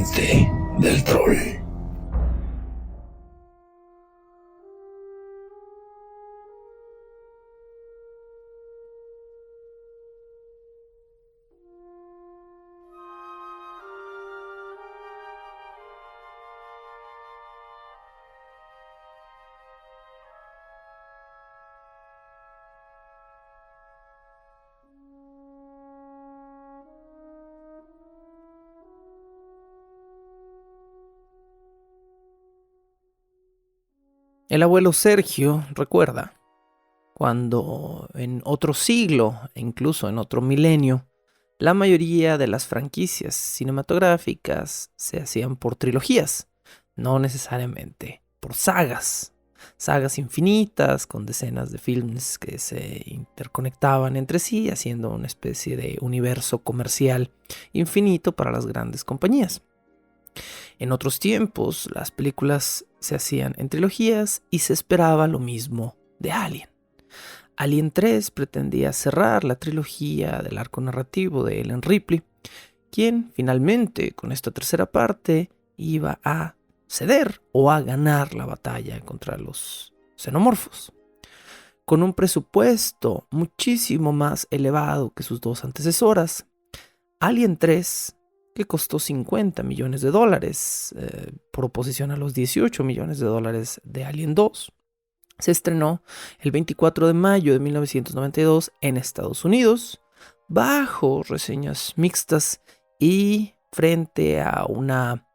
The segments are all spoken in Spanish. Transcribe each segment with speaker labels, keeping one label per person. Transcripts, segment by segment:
Speaker 1: mente del troll.
Speaker 2: El abuelo Sergio recuerda cuando en otro siglo, e incluso en otro milenio, la mayoría de las franquicias cinematográficas se hacían por trilogías, no necesariamente por sagas. Sagas infinitas con decenas de films que se interconectaban entre sí, haciendo una especie de universo comercial infinito para las grandes compañías. En otros tiempos, las películas se hacían en trilogías y se esperaba lo mismo de Alien. Alien 3 pretendía cerrar la trilogía del arco narrativo de Ellen Ripley, quien finalmente, con esta tercera parte, iba a ceder o a ganar la batalla contra los xenomorfos. Con un presupuesto muchísimo más elevado que sus dos antecesoras, Alien 3, que costó $50 millones, por oposición a los $18 millones de Alien 2, se estrenó el 24 de mayo de 1992 en Estados Unidos, bajo reseñas mixtas y frente a una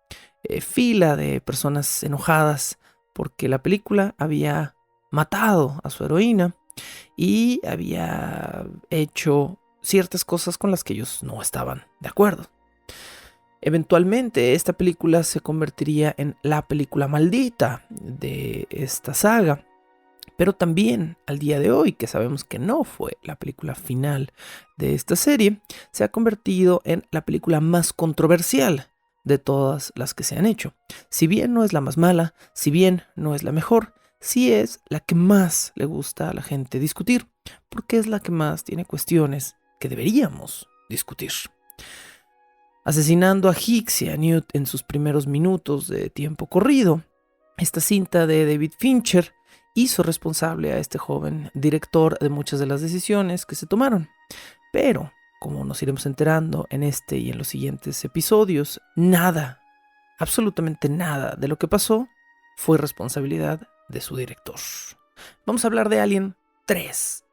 Speaker 2: fila de personas enojadas porque la película había matado a su heroína y había hecho ciertas cosas con las que ellos no estaban de acuerdo. Eventualmente esta película se convertiría en la película maldita de esta saga, pero también al día de hoy, que sabemos que no fue la película final de esta serie, se ha convertido en la película más controversial de todas las que se han hecho. Si bien no es la más mala, si bien no es la mejor, sí es la que más le gusta a la gente discutir, porque es la que más tiene cuestiones que deberíamos discutir. Asesinando a Hicks y a Newt en sus primeros minutos de tiempo corrido, esta cinta de David Fincher hizo responsable a este joven director de muchas de las decisiones que se tomaron. Pero, como nos iremos enterando en este y en los siguientes episodios, nada, absolutamente nada de lo que pasó fue responsabilidad de su director. Vamos a hablar de Alien 3.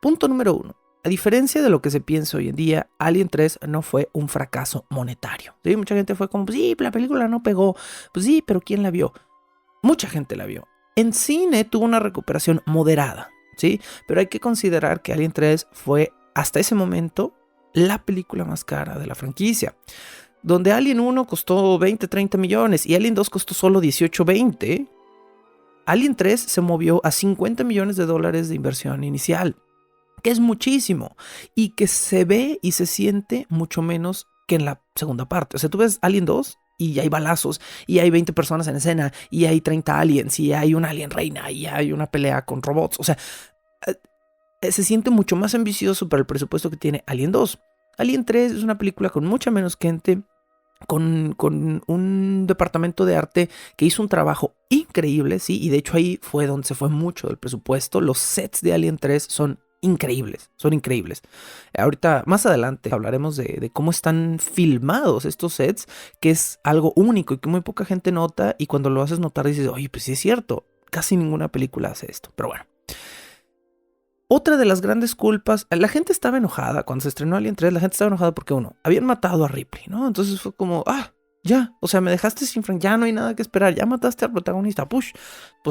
Speaker 2: Punto número 1. A diferencia de lo que se piensa hoy en día, Alien 3 no fue un fracaso monetario. ¿Sí? Mucha gente fue como, pues sí, la película no pegó. Pues sí, pero ¿quién la vio? Mucha gente la vio. En cine tuvo una recuperación moderada, ¿sí? Pero hay que considerar que Alien 3 fue, hasta ese momento, la película más cara de la franquicia. Donde Alien 1 costó 20-30 millones y Alien 2 costó solo 18-20, Alien 3 se movió a $50 millones de inversión inicial, que es muchísimo y que se ve y se siente mucho menos que en la segunda parte. O sea, tú ves Alien 2 y hay balazos y hay 20 personas en escena y hay 30 aliens y hay una alien reina y hay una pelea con robots. O sea, se siente mucho más ambicioso para el presupuesto que tiene Alien 2. Alien 3 es una película con mucha menos gente, con un departamento de arte que hizo un trabajo increíble, sí, y de hecho ahí fue donde se fue mucho del presupuesto. Los sets de Alien 3 son increíbles. Ahorita, más adelante, hablaremos de cómo están filmados estos sets, que es algo único y que muy poca gente nota, y cuando lo haces notar dices, oye, pues sí es cierto, casi ninguna película hace esto, pero bueno. Otra de las grandes culpas, la gente estaba enojada cuando se estrenó Alien 3, la gente estaba enojada porque habían matado a Ripley, ¿no? Entonces fue como, ya, o sea, me dejaste sin Frank, ya no hay nada que esperar, ya mataste al protagonista, pues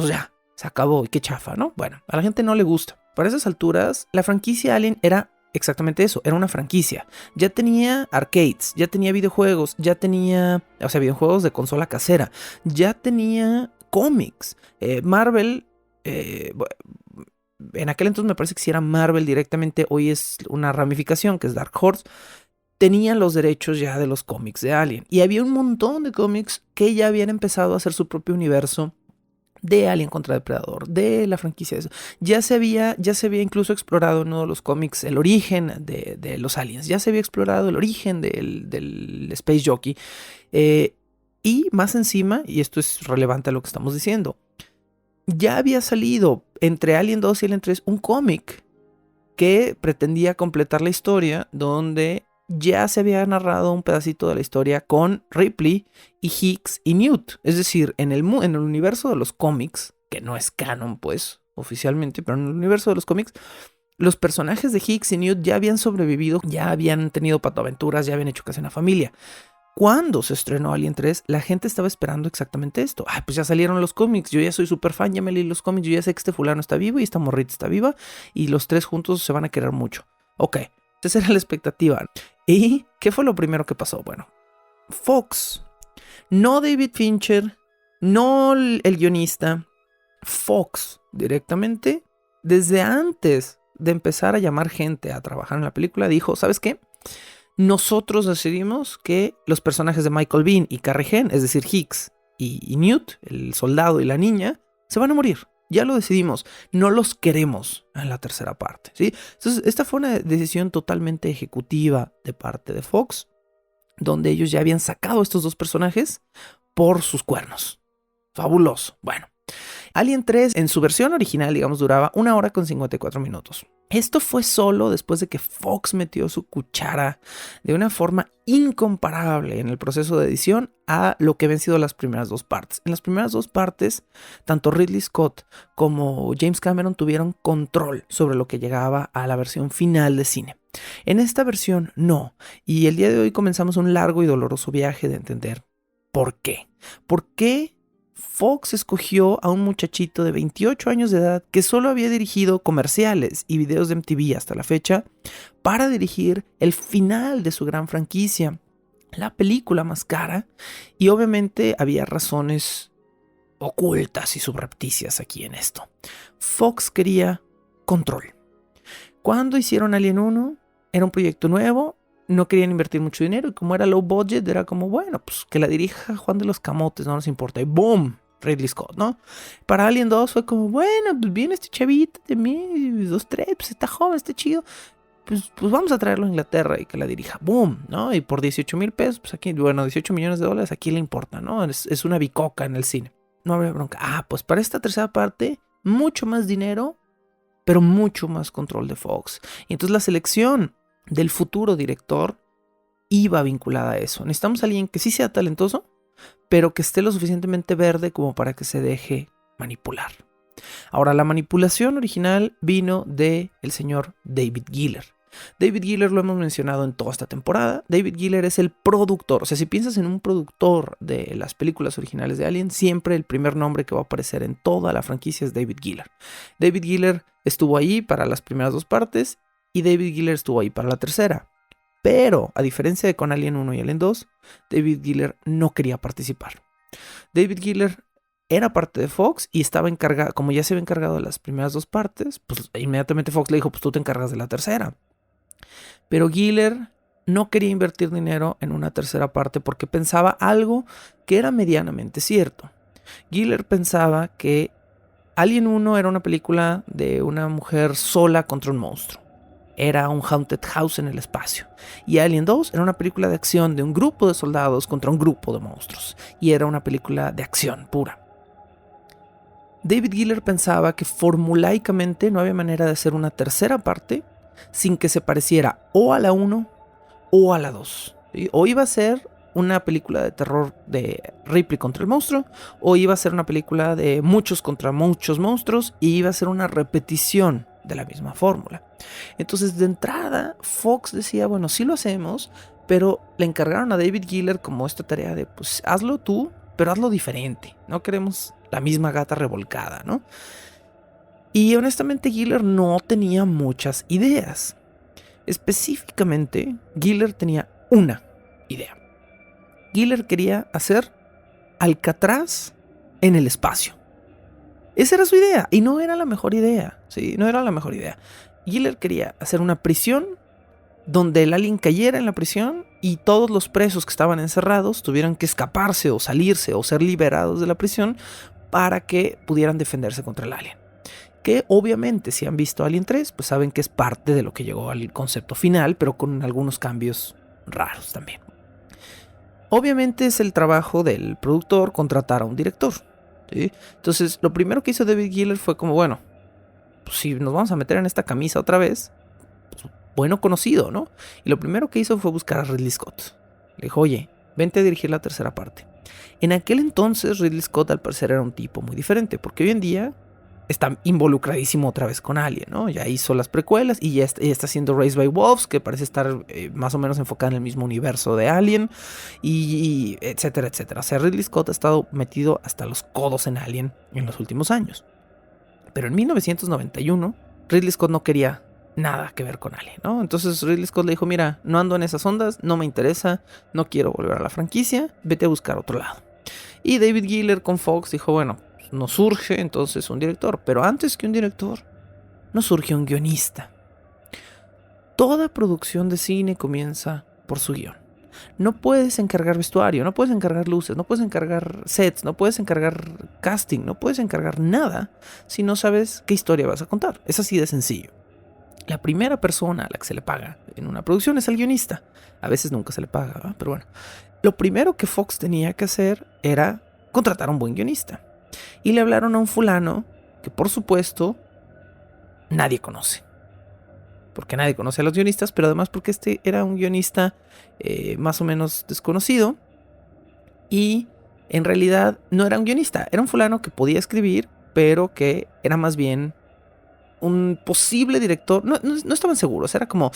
Speaker 2: ya, se acabó, y qué chafa, ¿no? Bueno, a la gente no le gusta. Para esas alturas, la franquicia Alien era exactamente eso, era una franquicia. Ya tenía arcades, ya tenía videojuegos, ya tenía, o sea, videojuegos de consola casera, ya tenía cómics. Marvel, en aquel entonces me parece que sí era Marvel directamente, hoy es una ramificación que es Dark Horse, tenían los derechos ya de los cómics de Alien. Y había un montón de cómics que ya habían empezado a hacer su propio universo de Alien contra Depredador, de la franquicia. Ya se había incluso explorado en uno de los cómics el origen de los aliens. Ya se había explorado el origen del Space Jockey. Y más encima, y esto es relevante a lo que estamos diciendo, ya había salido entre Alien 2 y Alien 3 un cómic que pretendía completar la historia, donde ya se había narrado un pedacito de la historia con Ripley y Hicks y Newt. Es decir, en el universo de los cómics, que no es canon pues oficialmente, pero en el universo de los cómics, los personajes de Hicks y Newt ya habían sobrevivido, ya habían tenido patoaventuras, ya habían hecho casi una familia. Cuando se estrenó Alien 3, la gente estaba esperando exactamente esto. Ay, pues ya salieron los cómics, yo ya soy súper fan, ya me leí los cómics, yo ya sé que este fulano está vivo y esta morrita está viva y los tres juntos se van a querer mucho. Ok, esa era la expectativa. ¿Y qué fue lo primero que pasó? Bueno, Fox, no David Fincher, no el guionista, Fox directamente, desde antes de empezar a llamar gente a trabajar en la película, dijo, ¿sabes qué? Nosotros decidimos que los personajes de Michael Biehn y Carrie Henn, es decir, Hicks y Newt, el soldado y la niña, se van a morir. Ya lo decidimos, no los queremos en la tercera parte, ¿sí? Entonces, esta fue una decisión totalmente ejecutiva de parte de Fox, donde ellos ya habían sacado a estos dos personajes por sus cuernos. Fabuloso. Bueno, Alien 3 en su versión original, digamos, duraba 1 hora con 54 minutos. Esto fue solo después de que Fox metió su cuchara de una forma incomparable en el proceso de edición a lo que habían sido las primeras dos partes. En las primeras dos partes, tanto Ridley Scott como James Cameron tuvieron control sobre lo que llegaba a la versión final de cine. En esta versión no, y el día de hoy comenzamos un largo y doloroso viaje de entender por qué. ¿Por qué Fox escogió a un muchachito de 28 años de edad que solo había dirigido comerciales y videos de MTV hasta la fecha para dirigir el final de su gran franquicia, la película más cara? Y obviamente había razones ocultas y subrepticias aquí en esto. Fox quería control. Cuando hicieron Alien 1, era un proyecto nuevo, no querían invertir mucho dinero y como era low budget, era como, bueno, pues que la dirija Juan de los Camotes, no nos importa. Y ¡boom! Ridley Scott, ¿no? Para Alien 2 fue como, bueno, pues viene este chavito de mí, 2, 3, pues está joven, está chido. Pues vamos a traerlo a Inglaterra y que la dirija. ¡Boom! ¿No? Y por 18 mil pesos, pues aquí, bueno, 18 millones de dólares, aquí le importa, ¿no? Es una bicoca en el cine. No habría bronca. Ah, pues para esta tercera parte, mucho más dinero, pero mucho más control de Fox. Y entonces la selección del futuro director iba vinculada a eso. Necesitamos a alguien que sí sea talentoso, pero que esté lo suficientemente verde como para que se deje manipular. Ahora, la manipulación original vino de el señor David Giller. David Giller lo hemos mencionado en toda esta temporada. David Giller es el productor. O sea, si piensas en un productor de las películas originales de Alien, siempre el primer nombre que va a aparecer en toda la franquicia es David Giller. David Giller estuvo ahí para las primeras dos partes y David Giller estuvo ahí para la tercera. Pero, a diferencia de con Alien 1 y Alien 2, David Giller no quería participar. David Giller era parte de Fox y estaba encargado, como ya se había encargado de las primeras dos partes, pues inmediatamente Fox le dijo, pues tú te encargas de la tercera. Pero Giller no quería invertir dinero en una tercera parte porque pensaba algo que era medianamente cierto. Giller pensaba que Alien 1 era una película de una mujer sola contra un monstruo. Era un haunted house en el espacio. Y Alien 2 era una película de acción de un grupo de soldados contra un grupo de monstruos. Y era una película de acción pura. David Giller pensaba que formulaicamente no había manera de hacer una tercera parte sin que se pareciera o a la 1 o a la 2. ¿Sí? O iba a ser una película de terror de Ripley contra el monstruo, o iba a ser una película de muchos contra muchos monstruos, y iba a ser una repetición de la misma fórmula. Entonces, de entrada, Fox decía, bueno, sí lo hacemos, pero le encargaron a David Giller como esta tarea de, pues, hazlo tú, pero hazlo diferente. No queremos la misma gata revolcada, ¿no? Y honestamente, Giller no tenía muchas ideas. Específicamente, Giller tenía una idea. Giller quería hacer Alcatraz en el espacio. Esa era su idea, y no era la mejor idea, ¿sí? No era la mejor idea. Giller quería hacer una prisión donde el alien cayera en la prisión y todos los presos que estaban encerrados tuvieran que escaparse o salirse o ser liberados de la prisión para que pudieran defenderse contra el alien. Que obviamente si han visto Alien 3, pues saben que es parte de lo que llegó al concepto final, pero con algunos cambios raros también. Obviamente es el trabajo del productor contratar a un director, ¿sí? Entonces lo primero que hizo David Giller fue como, bueno, pues si nos vamos a meter en esta camisa otra vez, pues, bueno conocido, ¿no? Y lo primero que hizo fue buscar a Ridley Scott. Le dijo, oye, vente a dirigir la tercera parte. En aquel entonces Ridley Scott al parecer era un tipo muy diferente, porque hoy en día está involucradísimo otra vez con Alien, ¿no? Ya hizo las precuelas y ya está haciendo Raised by Wolves, que parece estar más o menos enfocada en el mismo universo de Alien, y etcétera, etcétera. O sea, Ridley Scott ha estado metido hasta los codos en Alien en los últimos años. Pero en 1991, Ridley Scott no quería nada que ver con Alien, ¿no? Entonces Ridley Scott le dijo, mira, no ando en esas ondas, no me interesa, no quiero volver a la franquicia, vete a buscar otro lado. Y David Giller con Fox dijo, bueno, nos surge entonces un director, pero antes que un director, nos surge un guionista. Toda producción de cine comienza por su guión. No puedes encargar vestuario, no puedes encargar luces, no puedes encargar sets, no puedes encargar casting, no puedes encargar nada si no sabes qué historia vas a contar. Es así de sencillo. La primera persona a la que se le paga en una producción es el guionista. A veces nunca se le paga, ¿verdad? Pero bueno. Lo primero que Fox tenía que hacer era contratar a un buen guionista. Y le hablaron a un fulano que, por supuesto, nadie conoce. Porque nadie conoce a los guionistas, pero además porque este era un guionista más o menos desconocido. Y en realidad no era un guionista, era un fulano que podía escribir, pero que era más bien un posible director. No estaban seguros, era como,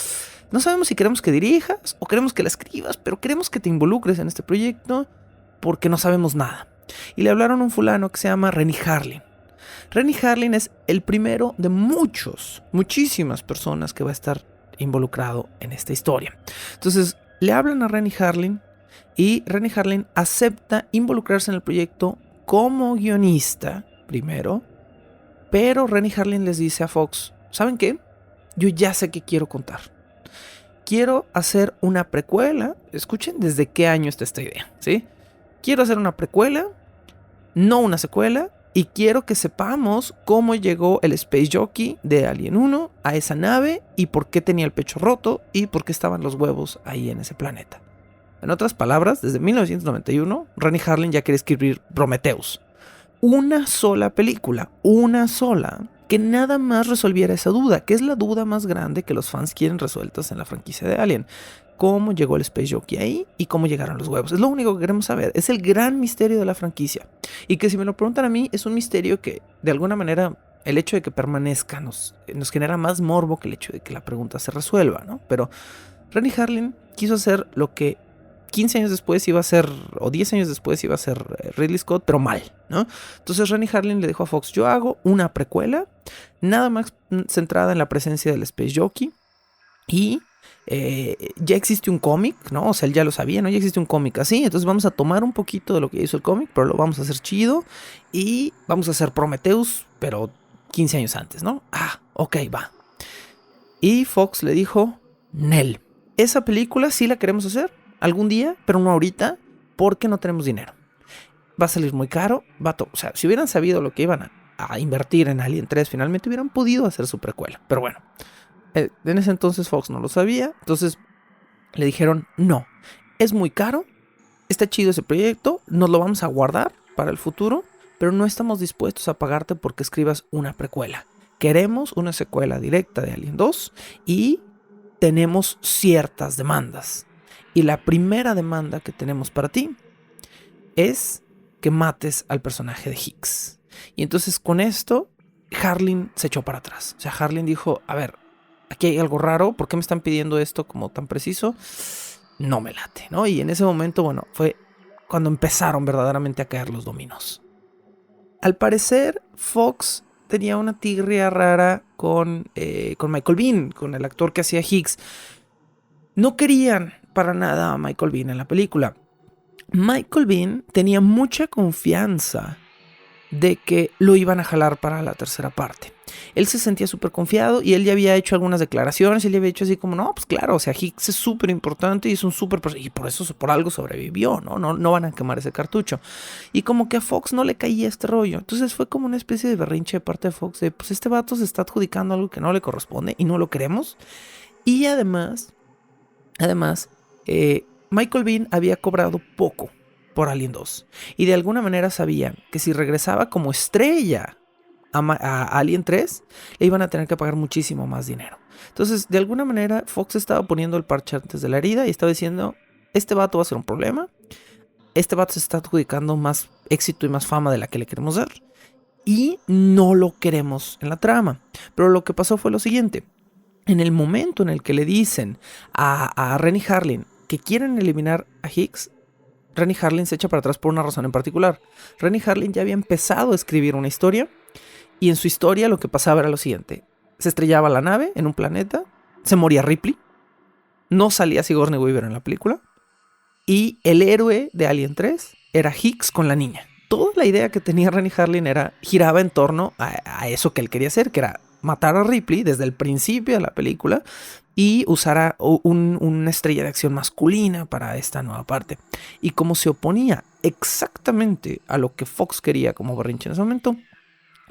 Speaker 2: no sabemos si queremos que dirijas o queremos que la escribas, pero queremos que te involucres en este proyecto porque no sabemos nada. Y le hablaron a un fulano que se llama Renny Harlin. Renny Harlin es el primero de muchísimas personas que va a estar involucrado en esta historia. Entonces le hablan a Renny Harlin y Renny Harlin acepta involucrarse en el proyecto como guionista primero, pero Renny Harlin les dice a Fox, ¿saben qué? Yo ya sé qué quiero contar. Quiero hacer una precuela. Escuchen desde qué año está esta idea, ¿sí? Quiero hacer una precuela, no una secuela, y quiero que sepamos cómo llegó el Space Jockey de Alien 1 a esa nave y por qué tenía el pecho roto y por qué estaban los huevos ahí en ese planeta. En otras palabras, desde 1991, Renny Harlin ya quiere escribir Prometheus. Una sola película, una sola, que nada más resolviera esa duda, que es la duda más grande que los fans quieren resueltas en la franquicia de Alien. Cómo llegó el Space Jockey ahí y cómo llegaron los huevos. Es lo único que queremos saber. Es el gran misterio de la franquicia. Y que si me lo preguntan a mí, es un misterio que de alguna manera el hecho de que permanezca nos genera más morbo que el hecho de que la pregunta se resuelva, ¿no? Pero Renny Harlin quiso hacer lo que 15 años después iba a ser, o 10 años después iba a ser Ridley Scott, pero mal, ¿no? Entonces Renny Harlin le dijo a Fox, yo hago una precuela, nada más centrada en la presencia del Space Jockey, y ya existe un cómic, ¿no? O sea, él ya lo sabía, ¿no? Ya existe un cómic así, entonces vamos a tomar un poquito de lo que hizo el cómic, pero lo vamos a hacer chido, y vamos a hacer Prometheus, pero 15 años antes, ¿no? Ah, ok, va. Y Fox le dijo, Nel, esa película sí la queremos hacer algún día, pero no ahorita, porque no tenemos dinero. Va a salir muy caro, o sea, si hubieran sabido lo que iban a invertir en Alien 3, finalmente hubieran podido hacer su precuela. Pero bueno, en ese entonces Fox no lo sabía, entonces le dijeron, no, es muy caro, está chido ese proyecto, nos lo vamos a guardar para el futuro, pero no estamos dispuestos a pagarte porque escribas una precuela. Queremos una secuela directa de Alien 2 y tenemos ciertas demandas. Y la primera demanda que tenemos para ti es que mates al personaje de Hicks. Y entonces con esto, Harlin se echó para atrás. O sea, Harlin dijo, a ver, aquí hay algo raro, ¿por qué me están pidiendo esto como tan preciso? No me late, ¿no? Y en ese momento, bueno, fue cuando empezaron verdaderamente a caer los dominos. Al parecer, Fox tenía una tirria rara con Michael Biehn, con el actor que hacía Hicks. No querían para nada a Michael Biehn en la película. Michael Biehn tenía mucha confianza de que lo iban a jalar para la tercera parte. Él se sentía súper confiado y él ya había hecho algunas declaraciones. Él ya había dicho así como, no, pues claro, o sea, Hicks es súper importante y es un súper... Y por eso, por algo sobrevivió, ¿no? No van a quemar ese cartucho. Y como que a Fox no le caía este rollo. Entonces fue como una especie de berrinche de parte de Fox de, pues este vato se está adjudicando algo que no le corresponde y no lo queremos. Y además, Michael Biehn había cobrado poco por Alien 2. Y de alguna manera sabían que si regresaba como estrella a Alien 3, le iban a tener que pagar muchísimo más dinero. Entonces, de alguna manera, Fox estaba poniendo el parche antes de la herida y estaba diciendo, este vato va a ser un problema, este vato se está adjudicando más éxito y más fama de la que le queremos dar, y no lo queremos en la trama. Pero lo que pasó fue lo siguiente. En el momento en el que le dicen a Renny Harlin que quieren eliminar a Hicks, Renny Harlin se echa para atrás por una razón en particular. Renny Harlin ya había empezado a escribir una historia y en su historia lo que pasaba era lo siguiente. Se estrellaba la nave en un planeta, se moría Ripley, no salía Sigourney Weaver en la película y el héroe de Alien 3 era Hicks con la niña. Toda la idea que tenía Renny Harlin giraba en torno a eso que él quería hacer, que era matar a Ripley desde el principio de la película y usar una estrella de acción masculina para esta nueva parte. Y como se oponía exactamente a lo que Fox quería como berrinche en ese momento,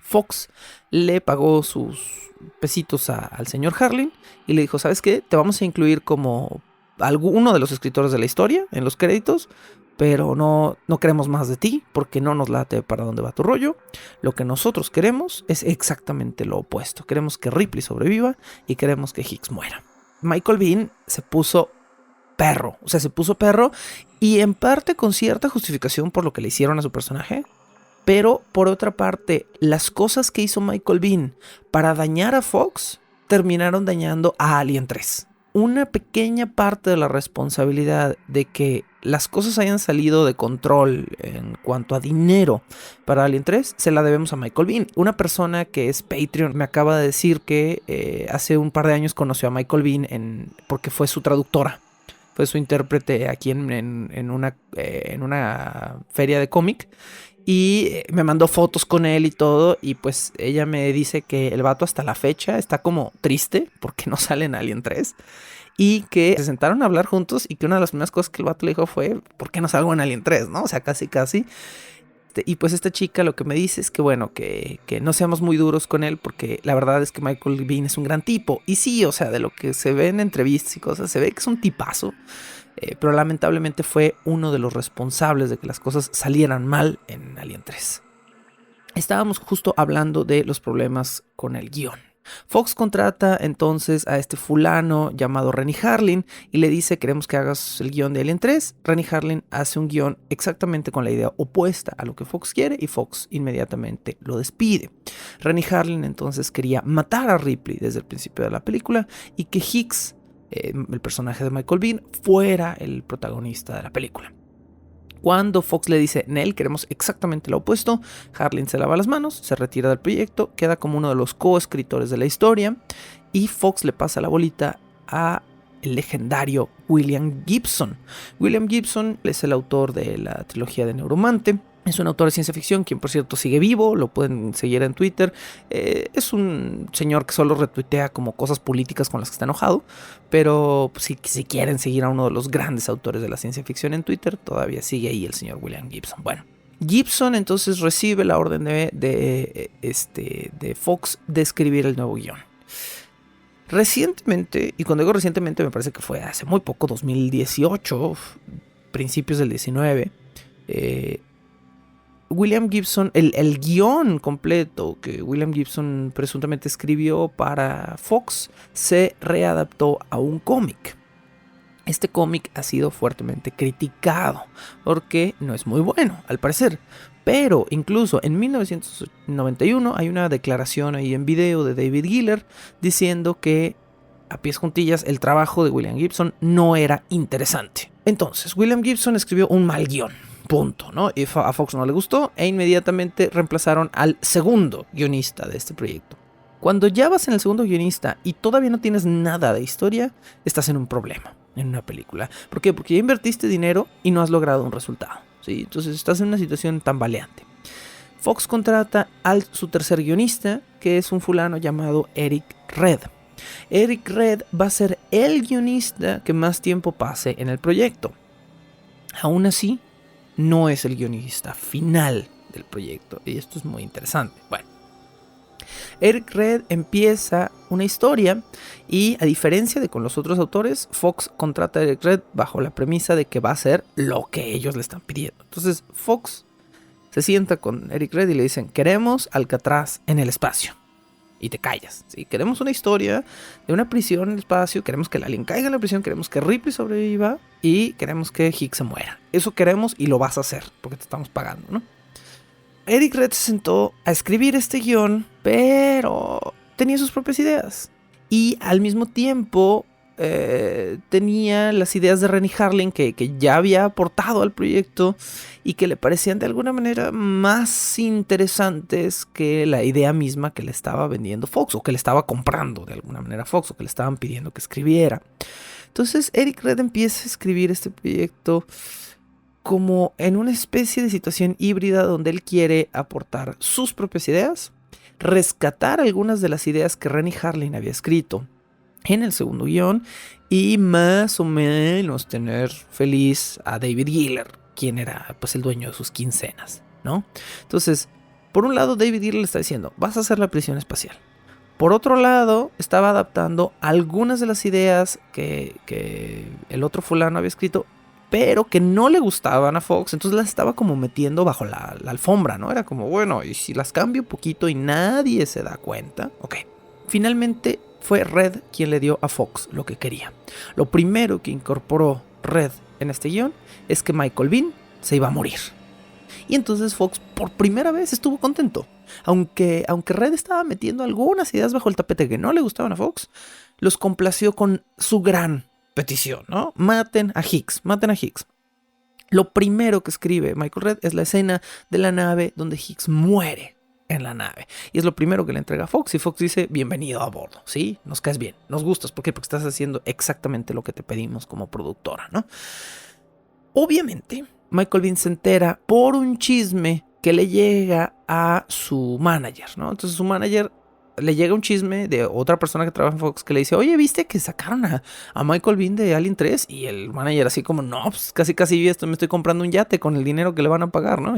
Speaker 2: Fox le pagó sus pesitos al señor Harlin y le dijo, ¿sabes qué? Te vamos a incluir como alguno de los escritores de la historia en los créditos, pero no queremos más de ti porque no nos late para dónde va tu rollo. Lo que nosotros queremos es exactamente lo opuesto. Queremos que Ripley sobreviva y queremos que Hicks muera. Michael Biehn se puso perro, y en parte con cierta justificación por lo que le hicieron a su personaje. Pero por otra parte, las cosas que hizo Michael Biehn para dañar a Fox terminaron dañando a Alien 3. Una pequeña parte de la responsabilidad de que las cosas hayan salido de control en cuanto a dinero para Alien 3 se la debemos a Michael Biehn. Una persona que es Patreon me acaba de decir que hace un par de años conoció a Michael Biehn porque fue su traductora. Fue su intérprete aquí en una feria de cómic. Y me mandó fotos con él y todo. Y pues ella me dice que el vato hasta la fecha está como triste porque no sale en Alien 3. Y que se sentaron a hablar juntos y que una de las primeras cosas que el vato le dijo fue, ¿por qué no salgo en Alien 3? ¿No? O sea, casi. Y pues esta chica lo que me dice es que bueno, que no seamos muy duros con él porque la verdad es que Michael Biehn es un gran tipo. Y sí, o sea, de lo que se ve en entrevistas y cosas, se ve que es un tipazo. Pero lamentablemente fue uno de los responsables de que las cosas salieran mal en Alien 3. Estábamos justo hablando de los problemas con el guión. Fox contrata entonces a este fulano llamado Renny Harlin y le dice, queremos que hagas el guión de Alien 3. Renny Harlin hace un guión exactamente con la idea opuesta a lo que Fox quiere y Fox inmediatamente lo despide. Renny Harlin entonces quería matar a Ripley desde el principio de la película y que Hicks, el personaje de Michael Biehn, fuera el protagonista de la película. Cuando Fox le dice, Nel, queremos exactamente lo opuesto, Harlin se lava las manos, se retira del proyecto, queda como uno de los coescritores de la historia y Fox le pasa la bolita a el legendario William Gibson. William Gibson es el autor de la trilogía de Neuromante. Es un autor de ciencia ficción, quien por cierto sigue vivo, lo pueden seguir en Twitter. Es un señor que solo retuitea como cosas políticas con las que está enojado, pero pues, si quieren seguir a uno de los grandes autores de la ciencia ficción en Twitter, todavía sigue ahí el señor William Gibson. Bueno, Gibson entonces recibe la orden de Fox de escribir el nuevo guión. Recientemente, y cuando digo recientemente me parece que fue hace muy poco, 2018, principios del 19, William Gibson, el guión completo que William Gibson presuntamente escribió para Fox se readaptó a un cómic. Este cómic ha sido fuertemente criticado porque no es muy bueno, al parecer. Pero incluso en 1991 hay una declaración ahí en video de David Giller diciendo que, a pies juntillas, el trabajo de William Gibson no era interesante. Entonces, William Gibson escribió un mal guión. Punto, ¿no? Y a Fox no le gustó e inmediatamente reemplazaron al segundo guionista de este proyecto. Cuando ya vas en el segundo guionista y todavía no tienes nada de historia, estás en un problema en una película. ¿Por qué? Porque ya invertiste dinero y no has logrado un resultado, ¿sí? Entonces estás en una situación tambaleante. Fox contrata a su tercer guionista, que es un fulano llamado Eric Red. Eric Red va a ser el guionista que más tiempo pase en el proyecto. Aún así, no es el guionista final del proyecto, y esto es muy interesante. Bueno, Eric Red empieza una historia y, a diferencia de con los otros autores, Fox contrata a Eric Red bajo la premisa de que va a hacer lo que ellos le están pidiendo. Entonces Fox se sienta con Eric Red y le dicen: queremos Alcatraz en el espacio. Y te callas, ¿sí? Queremos una historia de una prisión en el espacio, queremos que el alien caiga en la prisión, queremos que Ripley sobreviva y queremos que Hicks se muera. Eso queremos y lo vas a hacer porque te estamos pagando, ¿no? Eric Red se sentó a escribir este guión, pero tenía sus propias ideas. Y al mismo tiempo tenía las ideas de Renny Harlin que ya había aportado al proyecto y que le parecían de alguna manera más interesantes que la idea misma que le estaba vendiendo Fox, o que le estaba comprando de alguna manera Fox, o que le estaban pidiendo que escribiera. Entonces Eric Red empieza a escribir este proyecto como en una especie de situación híbrida donde él quiere aportar sus propias ideas, rescatar algunas de las ideas que Renny Harlin había escrito en el segundo guión y más o menos tener feliz a David Giller, quien era pues el dueño de sus quincenas, ¿no? Entonces, por un lado David Giller le está diciendo: vas a hacer la prisión espacial. Por otro lado, estaba adaptando algunas de las ideas que el otro fulano había escrito, pero que no le gustaban a Fox, entonces las estaba como metiendo bajo la alfombra, ¿no? Era como, bueno, y si las cambio un poquito y nadie se da cuenta. Ok, finalmente fue Red quien le dio a Fox lo que quería. Lo primero que incorporó Red en este guión es que Michael Biehn se iba a morir. Y entonces Fox por primera vez estuvo contento. Aunque Red estaba metiendo algunas ideas bajo el tapete que no le gustaban a Fox, los complació con su gran petición, ¿no? Maten a Hicks. Lo primero que escribe Michael Red es la escena de la nave donde Hicks muere en la nave. Y es lo primero que le entrega a Fox. Y Fox dice: bienvenido a bordo, ¿sí? Nos caes bien, nos gustas. ¿Por qué? Porque estás haciendo exactamente lo que te pedimos como productora, ¿no? Obviamente, Michael Biehn se entera por un chisme que le llega a su manager, ¿no? Entonces su manager le llega un chisme de otra persona que trabaja en Fox que le dice: oye, ¿viste que sacaron a Michael Biehn de Alien 3? Y el manager así como: no, pues casi me estoy comprando un yate con el dinero que le van a pagar, ¿no?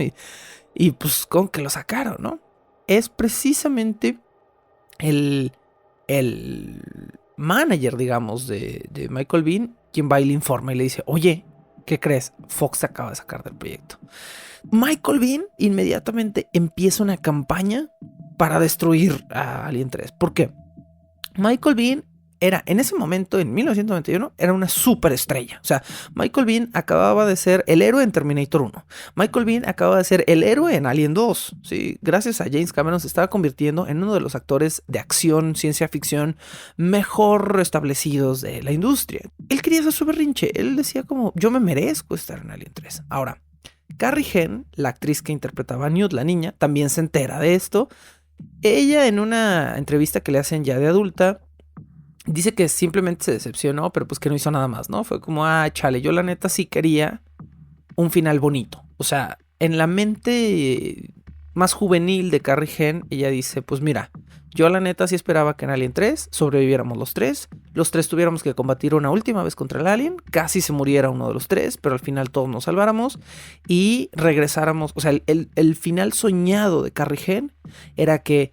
Speaker 2: Y pues con que lo sacaron, ¿no? Es precisamente el manager, digamos, de Michael Biehn quien va y le informa y le dice: oye, ¿qué crees? Fox se acaba de sacar del proyecto. Michael Biehn inmediatamente empieza una campaña para destruir a Alien 3. ¿Por qué? Michael Biehn era, en ese momento, en 1991, era una superestrella. O sea, Michael Biehn acababa de ser el héroe en Terminator 1. Michael Biehn acababa de ser el héroe en Alien 2. ¿Sí? Gracias a James Cameron se estaba convirtiendo en uno de los actores de acción, ciencia ficción mejor establecidos de la industria. Él quería hacer su berrinche. Él decía como: yo me merezco estar en Alien 3. Ahora, Carrie Henn, la actriz que interpretaba a Newt, la niña, también se entera de esto. Ella, en una entrevista que le hacen ya de adulta, dice que simplemente se decepcionó, pero pues que no hizo nada más, ¿no? Fue como: chale, yo la neta sí quería un final bonito. O sea, en la mente más juvenil de Carrie Henn, ella dice: pues mira, yo la neta sí esperaba que en Alien 3 sobreviviéramos los tres tuviéramos que combatir una última vez contra el alien, casi se muriera uno de los tres, pero al final todos nos salváramos y regresáramos. O sea, el final soñado de Carrie Henn era que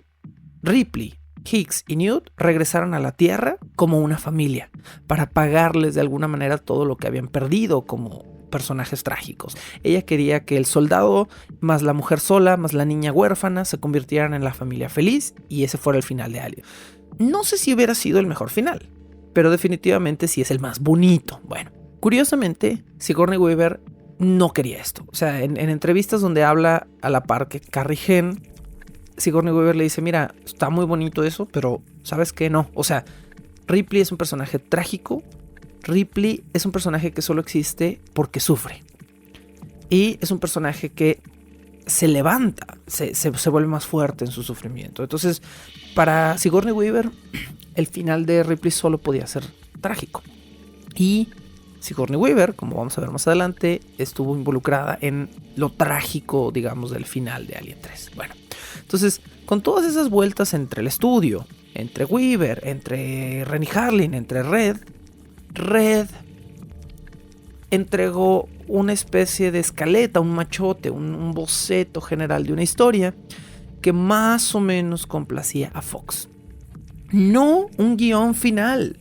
Speaker 2: Ripley, Hicks y Newt regresaron a la Tierra como una familia para pagarles de alguna manera todo lo que habían perdido como personajes trágicos. Ella quería que el soldado más la mujer sola más la niña huérfana se convirtieran en la familia feliz, y ese fuera el final de Alien. No sé si hubiera sido el mejor final, pero definitivamente sí es el más bonito. Bueno, curiosamente, Sigourney Weaver no quería esto. O sea, en entrevistas donde habla a la par que Carrie Henn, Sigourney Weaver le dice: mira, está muy bonito eso, pero ¿sabes qué? No. O sea, Ripley es un personaje trágico. Ripley es un personaje que solo existe porque sufre. Y es un personaje que se levanta, se vuelve más fuerte en su sufrimiento. Entonces, para Sigourney Weaver, el final de Ripley solo podía ser trágico. Y Sigourney Weaver, como vamos a ver más adelante, estuvo involucrada en lo trágico, digamos, del final de Alien 3. Bueno, entonces, con todas esas vueltas entre el estudio, entre Weaver, entre Renny Harlin, entre Red entregó una especie de escaleta, un machote, un boceto general de una historia que más o menos complacía a Fox. No un guión final,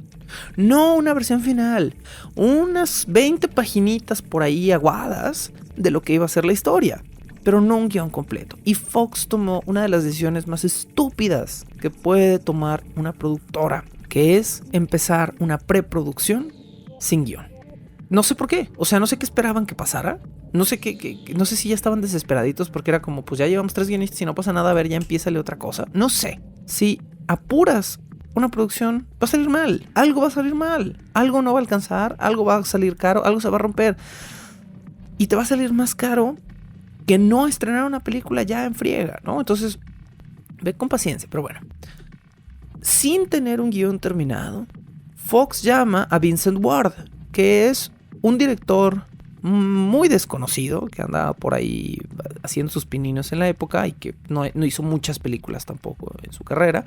Speaker 2: no una versión final, unas 20 paginitas por ahí aguadas de lo que iba a ser la historia, pero no un guión completo. Y Fox tomó una de las decisiones más estúpidas que puede tomar una productora, que es empezar una preproducción sin guión. No sé por qué, o sea, no sé qué esperaban que pasara. No sé no sé si ya estaban desesperaditos porque era como, pues ya llevamos 3 guionistas y no pasa nada, a ver, ya empiézale otra cosa. No sé, si apuras una producción, va a salir mal, algo va a salir mal, algo no va a alcanzar, algo va a salir caro, algo se va a romper. Y te va a salir más caro que no estrenar una película ya en friega, ¿no? Entonces, ve con paciencia, pero bueno. Sin tener un guión terminado, Fox llama a Vincent Ward, que es un director muy desconocido, que andaba por ahí haciendo sus pininos en la época y que no hizo muchas películas tampoco en su carrera.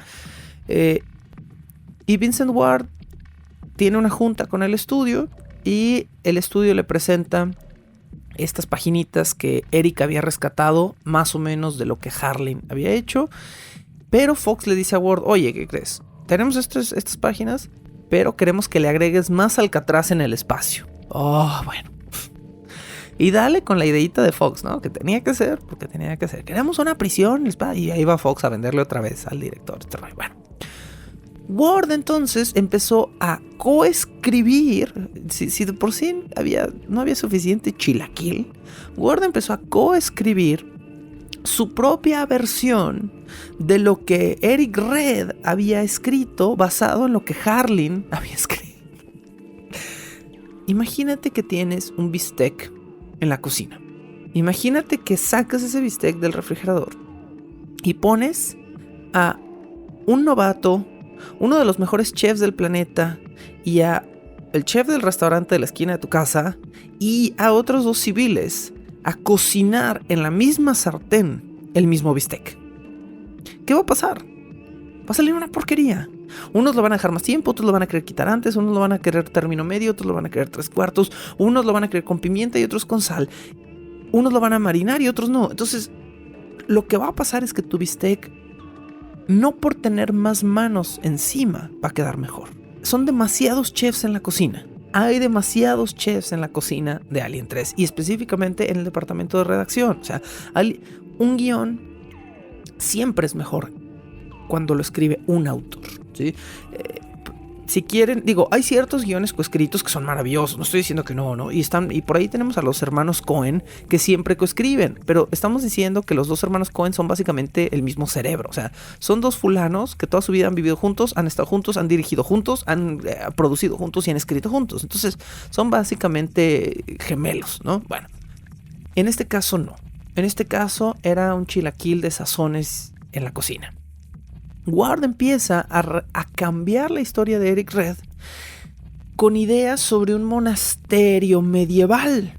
Speaker 2: Y Vincent Ward tiene una junta con el estudio y el estudio le presenta estas paginitas que Eric había rescatado más o menos de lo que Harlin había hecho. Pero Fox le dice a Ward, oye, ¿qué crees? Tenemos estas páginas, pero queremos que le agregues más Alcatraz en el espacio. Oh, bueno. Y dale con la ideita de Fox, ¿no? Que tenía que ser, porque tenía que ser. Queremos una prisión, y ahí va Fox a venderle otra vez al director. Bueno. Ward entonces empezó a coescribir. Si de por sí no había suficiente chilaquil, Ward empezó a coescribir su propia versión de lo que Eric Red había escrito basado en lo que Harlin había escrito. Imagínate que tienes un bistec en la cocina. Imagínate que sacas ese bistec del refrigerador y pones a un novato, uno de los mejores chefs del planeta, y a el chef del restaurante de la esquina de tu casa y a otros 2 civiles a cocinar en la misma sartén el mismo bistec. ¿Qué va a pasar? Va a salir una porquería. Unos lo van a dejar más tiempo, otros lo van a querer quitar antes, unos lo van a querer término medio, otros lo van a querer 3/4, unos lo van a querer con pimienta y otros con sal. Unos lo van a marinar y otros no. Entonces, lo que va a pasar es que tu bistec, no por tener más manos encima, va a quedar mejor. Son demasiados chefs en la cocina. Hay demasiados chefs en la cocina de Alien 3 y específicamente en el departamento de redacción. O sea, un guión siempre es mejor cuando lo escribe un autor, ¿sí? Si quieren, digo, hay ciertos guiones coescritos que son maravillosos, no estoy diciendo que no, y por ahí tenemos a los hermanos Coen que siempre coescriben, pero estamos diciendo que los 2 hermanos Coen son básicamente el mismo cerebro, o sea, son 2 fulanos que toda su vida han vivido juntos, han estado juntos, han dirigido juntos, han producido juntos y han escrito juntos, entonces son básicamente gemelos, ¿no? Bueno, en este caso no, en este caso era un chilaquil de sazones en la cocina. Ward empieza a cambiar la historia de Eric Red con ideas sobre un monasterio medieval.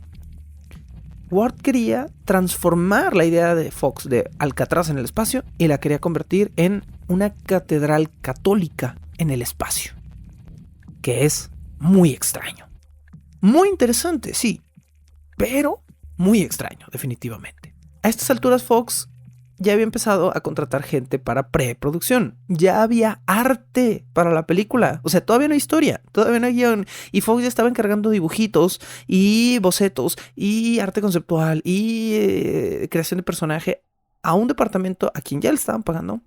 Speaker 2: Ward quería transformar la idea de Fox de Alcatraz en el espacio y la quería convertir en una catedral católica en el espacio, que es muy extraño. Muy interesante, sí, pero muy extraño, definitivamente. A estas alturas Fox ya había empezado a contratar gente para preproducción. Ya había arte para la película. O sea, todavía no hay historia, todavía no hay guión. Y Fox ya estaba encargando dibujitos y bocetos y arte conceptual y creación de personaje a un departamento a quien ya le estaban pagando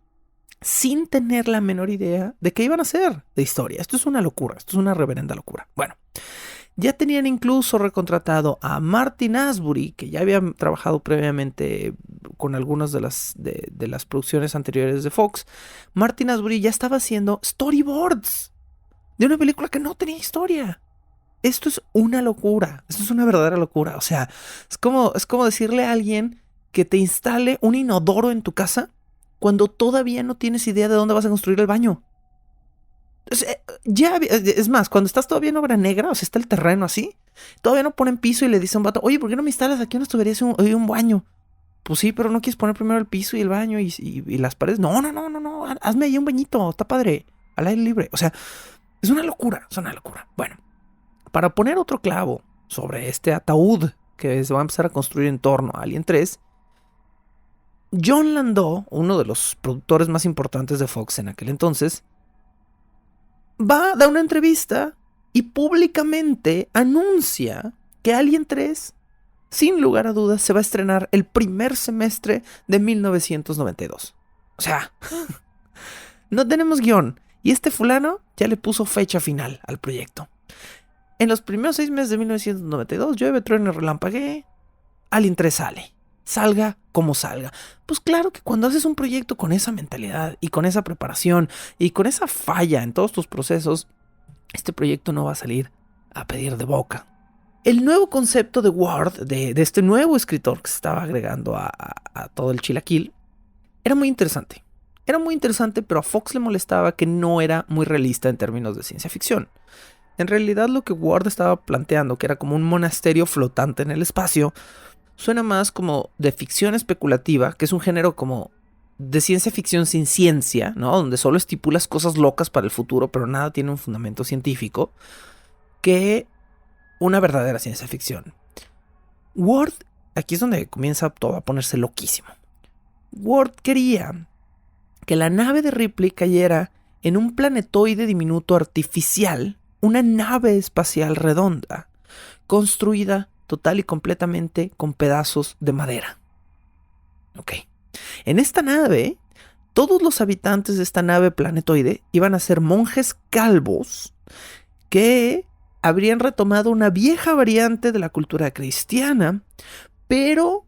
Speaker 2: sin tener la menor idea de qué iban a hacer de historia. Esto es una locura, esto es una reverenda locura. Bueno, ya tenían incluso recontratado a Martin Asbury, que ya había trabajado previamente con algunas de las producciones anteriores de Fox. Martin Asbury ya estaba haciendo storyboards de una película que no tenía historia. Esto es una locura, esto es una verdadera locura. O sea, es como decirle a alguien que te instale un inodoro en tu casa cuando todavía no tienes idea de dónde vas a construir el baño. Es más, cuando estás todavía en obra negra, o sea, está el terreno así, todavía no ponen piso y le dice a un vato, oye, ¿por qué no me instalas aquí unas tuberías y un baño? Pues sí, pero no quieres poner primero el piso y el baño y las paredes. No, hazme ahí un bañito, está padre, al aire libre. O sea, es una locura, es una locura. Bueno, para poner otro clavo sobre este ataúd que se va a empezar a construir en torno a Alien 3, John Landau, uno de los productores más importantes de Fox en aquel entonces, va a dar una entrevista y públicamente anuncia que Alien 3, sin lugar a dudas, se va a estrenar el primer semestre de 1992. O sea, no tenemos guión. Y este fulano ya le puso fecha final al proyecto. En los primeros 6 meses de 1992, llueve, trueno y relampaguee, Alien 3 sale. Salga como salga. Pues claro que cuando haces un proyecto con esa mentalidad y con esa preparación y con esa falla en todos tus procesos, este proyecto no va a salir a pedir de boca. El nuevo concepto de Ward, de este nuevo escritor que se estaba agregando a todo el chilaquil, era muy interesante. Era muy interesante, pero a Fox le molestaba que no era muy realista en términos de ciencia ficción. En realidad lo que Ward estaba planteando, que era como un monasterio flotante en el espacio, suena más como de ficción especulativa, que es un género como de ciencia ficción sin ciencia, ¿no? Donde solo estipulas cosas locas para el futuro, pero nada tiene un fundamento científico, que una verdadera ciencia ficción. Ward, aquí es donde comienza todo a ponerse loquísimo. Ward quería que la nave de Ripley cayera en un planetoide diminuto artificial, una nave espacial redonda, construida total y completamente con pedazos de madera. Ok. En esta nave, todos los habitantes de esta nave planetoide iban a ser monjes calvos que habrían retomado una vieja variante de la cultura cristiana, pero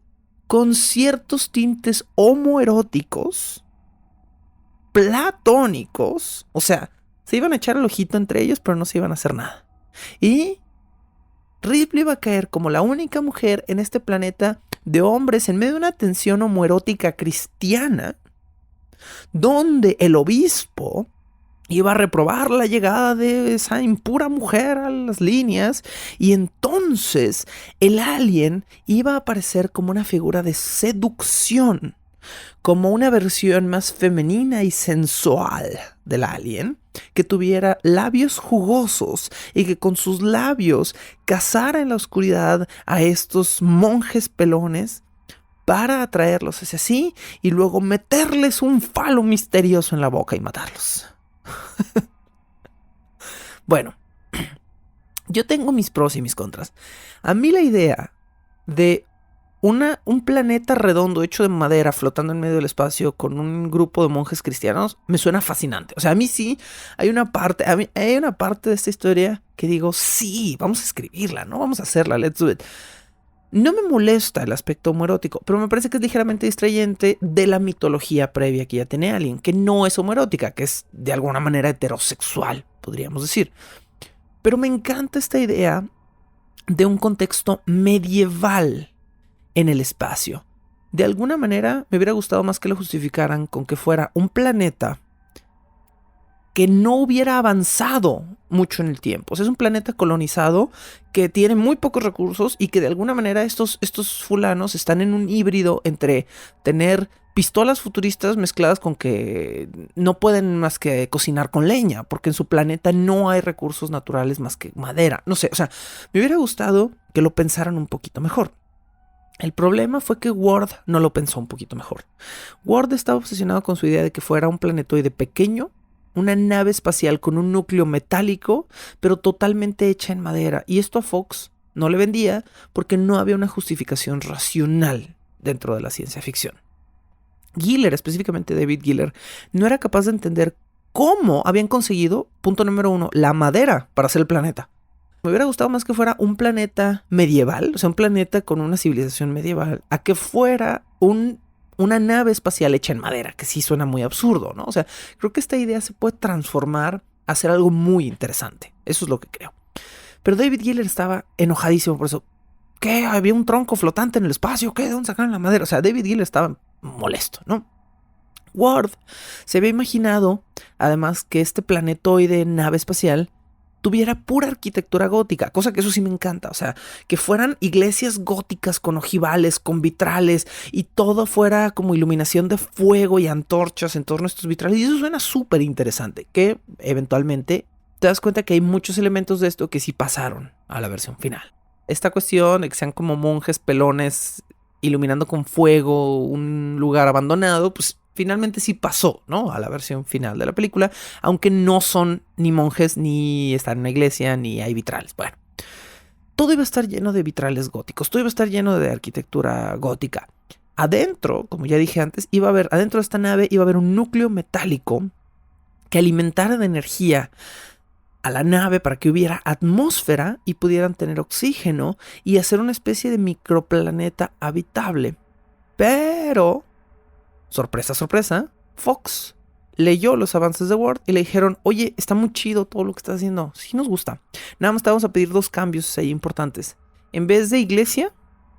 Speaker 2: con ciertos tintes homoeróticos, platónicos, o sea, se iban a echar el ojito entre ellos, pero no se iban a hacer nada. Y Ripley va a caer como la única mujer en este planeta de hombres en medio de una tensión homoerótica cristiana, donde el obispo iba a reprobar la llegada de esa impura mujer a las líneas, y entonces el alien iba a aparecer como una figura de seducción, como una versión más femenina y sensual del alien, que tuviera labios jugosos y que con sus labios cazara en la oscuridad a estos monjes pelones para atraerlos hacia sí y luego meterles un falo misterioso en la boca y matarlos. Bueno, yo tengo mis pros y mis contras. A mí la idea de un planeta redondo hecho de madera flotando en medio del espacio con un grupo de monjes cristianos me suena fascinante. O sea, a mí sí hay una parte de esta historia que digo, sí, vamos a escribirla, ¿no? Vamos a hacerla, let's do it. No me molesta el aspecto homoerótico, pero me parece que es ligeramente distrayente de la mitología previa que ya tiene Alien, que no es homoerótica, que es de alguna manera heterosexual, podríamos decir. Pero me encanta esta idea de un contexto medieval en el espacio. De alguna manera me hubiera gustado más que lo justificaran con que fuera un planeta que no hubiera avanzado mucho en el tiempo. O sea, es un planeta colonizado que tiene muy pocos recursos y que de alguna manera estos fulanos están en un híbrido entre tener pistolas futuristas mezcladas con que no pueden más que cocinar con leña, porque en su planeta no hay recursos naturales más que madera. No sé, o sea, me hubiera gustado que lo pensaran un poquito mejor. El problema fue que Ward no lo pensó un poquito mejor. Ward estaba obsesionado con su idea de que fuera un planetoide pequeño, una nave espacial con un núcleo metálico, pero totalmente hecha en madera. Y esto a Fox no le vendía porque no había una justificación racional dentro de la ciencia ficción. Giler, específicamente David Giler, no era capaz de entender cómo habían conseguido, punto número 1, la madera para hacer el planeta. Me hubiera gustado más que fuera un planeta medieval, o sea, un planeta con una civilización medieval, a que fuera una nave espacial hecha en madera, que sí suena muy absurdo, ¿no? O sea, creo que esta idea se puede transformar a ser algo muy interesante. Eso es lo que creo. Pero David Giler estaba enojadísimo por eso. ¿Qué? ¿Había un tronco flotante en el espacio? ¿Qué? ¿De dónde sacaron la madera? O sea, David Giler estaba molesto, ¿no? Ward se había imaginado, además, que este planetoide nave espacial tuviera pura arquitectura gótica, cosa que eso sí me encanta, o sea, que fueran iglesias góticas con ojivales, con vitrales, y todo fuera como iluminación de fuego y antorchas en torno a estos vitrales, y eso suena súper interesante, que eventualmente te das cuenta que hay muchos elementos de esto que sí pasaron a la versión final. Esta cuestión de que sean como monjes pelones iluminando con fuego un lugar abandonado, pues finalmente sí pasó, ¿no? A la versión final de la película, aunque no son ni monjes, ni están en una iglesia, ni hay vitrales. Bueno, todo iba a estar lleno de vitrales góticos, todo iba a estar lleno de arquitectura gótica. Adentro, como ya dije antes, adentro de esta nave iba a haber un núcleo metálico que alimentara de energía a la nave para que hubiera atmósfera y pudieran tener oxígeno y hacer una especie de microplaneta habitable. Pero, sorpresa, sorpresa, Fox leyó los avances de Ward y le dijeron, oye, está muy chido todo lo que estás haciendo, sí nos gusta. Nada más te vamos a pedir 2 cambios ahí importantes. En vez de iglesia,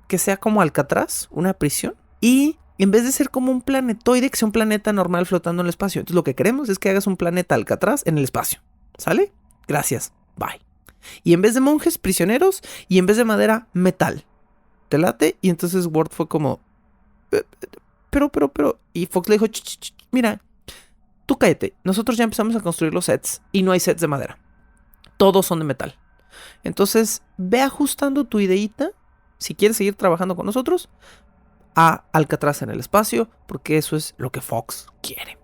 Speaker 2: que sea como Alcatraz, una prisión, y en vez de ser como un planetoide, que sea un planeta normal flotando en el espacio. Entonces lo que queremos es que hagas un planeta Alcatraz en el espacio, ¿sale? Gracias, bye. Y en vez de monjes, prisioneros, y en vez de madera, metal. ¿Te late? Y entonces Ward fue como, pero, y Fox le dijo, mira, tú cállate, nosotros ya empezamos a construir los sets y no hay sets de madera, todos son de metal. Entonces ve ajustando tu ideita, si quieres seguir trabajando con nosotros, a Alcatraz en el espacio, porque eso es lo que Fox quiere.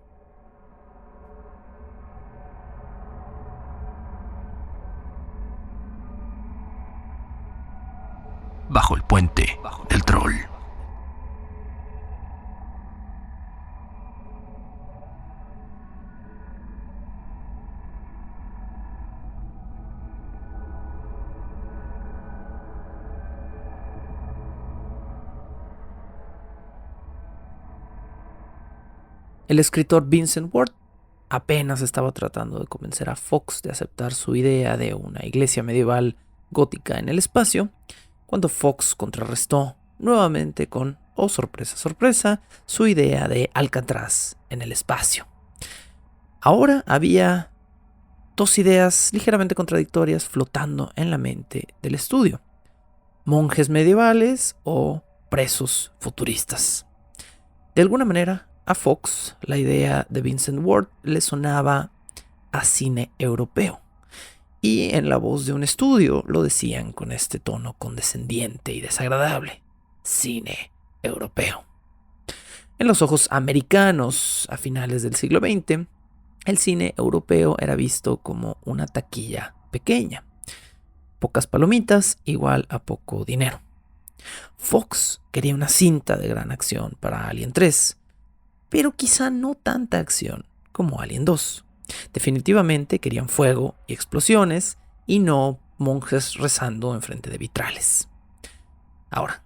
Speaker 1: Bajo el puente del troll.
Speaker 2: El escritor Vincent Ward apenas estaba tratando de convencer a Fox de aceptar su idea de una iglesia medieval gótica en el espacio, cuando Fox contrarrestó nuevamente con, oh sorpresa, sorpresa, su idea de Alcatraz en el espacio. Ahora había 2 ideas ligeramente contradictorias flotando en la mente del estudio: monjes medievales o presos futuristas. De alguna manera, a Fox la idea de Vincent Ward le sonaba a cine europeo. Y en la voz de un estudio lo decían con este tono condescendiente y desagradable: cine europeo. En los ojos americanos a finales del siglo XX, el cine europeo era visto como una taquilla pequeña. Pocas palomitas igual a poco dinero. Fox quería una cinta de gran acción para Alien 3, pero quizá no tanta acción como Alien 2. Definitivamente querían fuego y explosiones y no monjes rezando enfrente de vitrales. Ahora,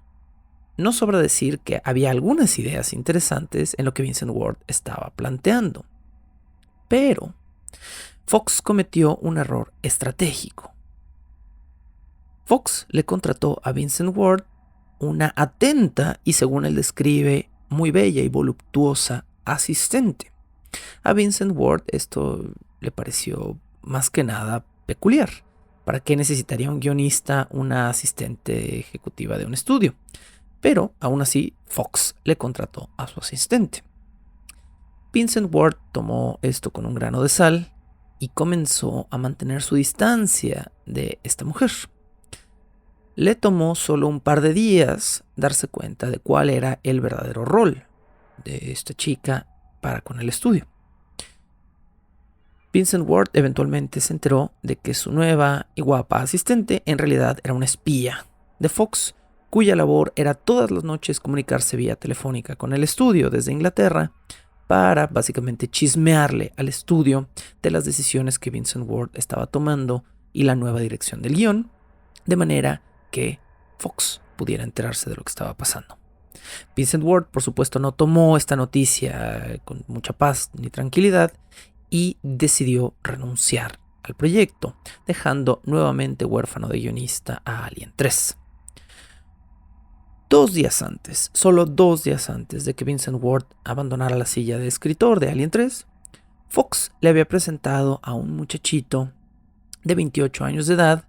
Speaker 2: no sobra decir que había algunas ideas interesantes en lo que Vincent Ward estaba planteando, pero Fox cometió un error estratégico. Fox le contrató a Vincent Ward una atenta y, según él describe, muy bella y voluptuosa asistente. A Vincent Ward esto le pareció más que nada peculiar. ¿Para qué necesitaría un guionista una asistente ejecutiva de un estudio? Pero aún así Fox le contrató a su asistente. Vincent Ward tomó esto con un grano de sal y comenzó a mantener su distancia de esta mujer. Le tomó solo un par de días darse cuenta de cuál era el verdadero rol de esta chica para con el estudio. Vincent Ward eventualmente se enteró de que su nueva y guapa asistente en realidad era una espía de Fox, cuya labor era todas las noches comunicarse vía telefónica con el estudio desde Inglaterra para básicamente chismearle al estudio de las decisiones que Vincent Ward estaba tomando y la nueva dirección del guión, de manera que Fox pudiera enterarse de lo que estaba pasando. Vincent Ward, por supuesto, no tomó esta noticia con mucha paz ni tranquilidad y decidió renunciar al proyecto, dejando nuevamente huérfano de guionista a Alien 3. Solo 2 días antes de que Vincent Ward abandonara la silla de escritor de Alien 3, Fox le había presentado a un muchachito de 28 años de edad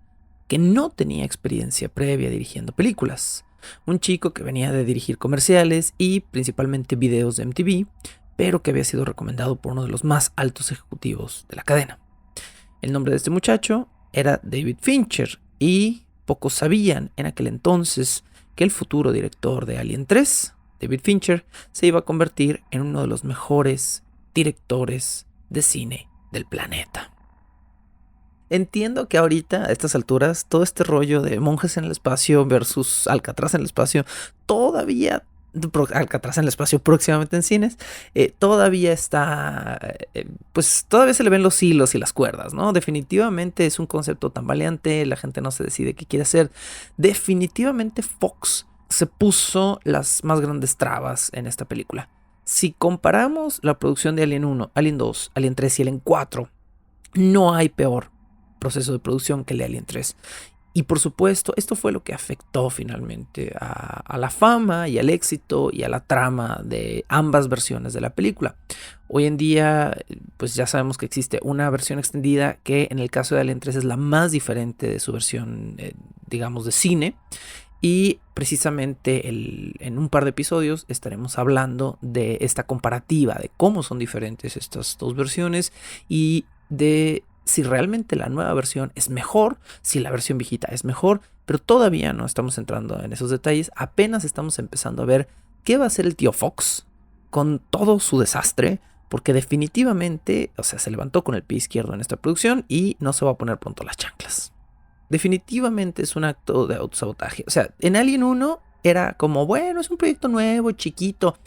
Speaker 2: que no tenía experiencia previa dirigiendo películas. Un chico que venía de dirigir comerciales y principalmente videos de MTV, pero que había sido recomendado por uno de los más altos ejecutivos de la cadena. El nombre de este muchacho era David Fincher y pocos sabían en aquel entonces que el futuro director de Alien 3, David Fincher, se iba a convertir en uno de los mejores directores de cine del planeta. Entiendo que ahorita, a estas alturas, todo este rollo de Monjes en el Espacio versus Alcatraz en el Espacio, Alcatraz en el Espacio próximamente en cines, todavía está, pues todavía se le ven los hilos y las cuerdas, ¿no? Definitivamente es un concepto tan valiente, la gente no se decide qué quiere hacer. Definitivamente Fox se puso las más grandes trabas en esta película. Si comparamos la producción de Alien 1, Alien 2, Alien 3 y Alien 4, no hay peor proceso de producción que el de Alien 3. Y por supuesto, esto fue lo que afectó finalmente a la fama y al éxito y a la trama de ambas versiones de la película. Hoy en día, pues ya sabemos que existe una versión extendida que en el caso de Alien 3 es la más diferente de su versión, digamos, de cine. Y precisamente en un par de episodios estaremos hablando de esta comparativa, de cómo son diferentes estas dos versiones y de si realmente la nueva versión es mejor, si la versión viejita es mejor, pero todavía no estamos entrando en esos detalles, apenas estamos empezando a ver qué va a hacer el tío Fox con todo su desastre, porque definitivamente, o sea, se levantó con el pie izquierdo en esta producción y no se va a poner pronto las chanclas. Definitivamente es un acto de autosabotaje. O sea, en Alien 1 era como, bueno, es un proyecto nuevo, chiquito,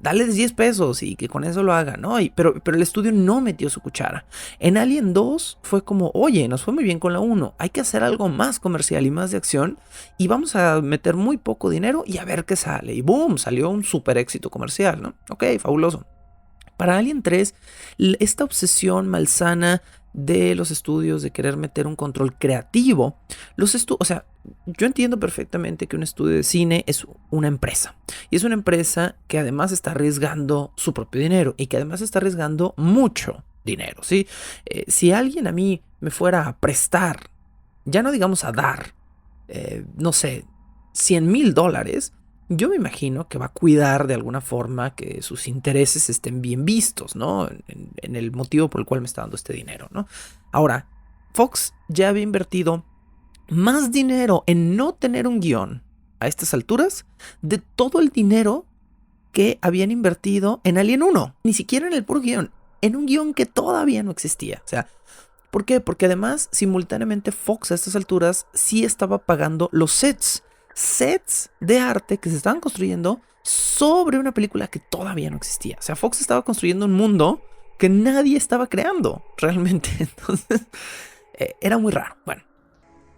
Speaker 2: dales 10 pesos y que con eso lo haga, ¿no? Pero el estudio no metió su cuchara. En Alien 2 fue como, oye, nos fue muy bien con la 1, hay que hacer algo más comercial y más de acción y vamos a meter muy poco dinero y a ver qué sale. Y boom, salió un super éxito comercial, ¿no? Ok, fabuloso. Para Alien 3, esta obsesión malsana de los estudios de querer meter un control creativo, o sea, yo entiendo perfectamente que un estudio de cine es una empresa, y es una empresa que además está arriesgando su propio dinero, y que además está arriesgando mucho dinero, ¿sí? Si alguien a mí me fuera a prestar, ya no digamos a dar, no sé, $100,000, yo me imagino que va a cuidar de alguna forma que sus intereses estén bien vistos, ¿no? En el motivo por el cual me está dando este dinero, ¿no? Ahora, Fox ya había invertido más dinero en no tener un guión a estas alturas de todo el dinero que habían invertido en Alien 1. Ni siquiera en el puro guión, en un guión que todavía no existía. O sea, ¿por qué? Porque además, simultáneamente, Fox a estas alturas sí estaba pagando los sets de arte que se estaban construyendo sobre una película que todavía no existía. O sea, Fox estaba construyendo un mundo que nadie estaba creando realmente. Entonces, era muy raro. Bueno,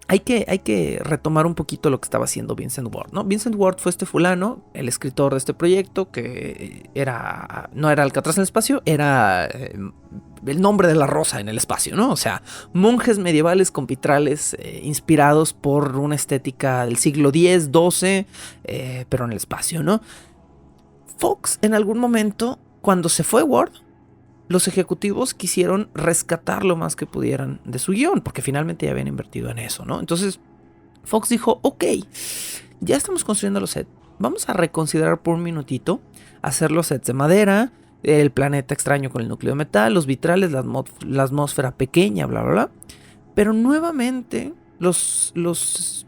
Speaker 2: hay que retomar un poquito lo que estaba haciendo Vincent Ward, ¿no? Vincent Ward fue este fulano, el escritor de este proyecto, que no era Alcatraz en el Espacio, era el nombre de la rosa en el espacio, ¿no? O sea, monjes medievales con vitrales inspirados por una estética del siglo X, XII, pero en el espacio, ¿no? Fox, en algún momento, cuando se fue Ward, los ejecutivos quisieron rescatar lo más que pudieran de su guión, porque finalmente ya habían invertido en eso, ¿no? Entonces, Fox dijo, ok, ya estamos construyendo los sets, vamos a reconsiderar por un minutito hacer los sets de madera, el planeta extraño con el núcleo de metal, los vitrales, la atmósfera pequeña, bla, bla, bla. Pero nuevamente los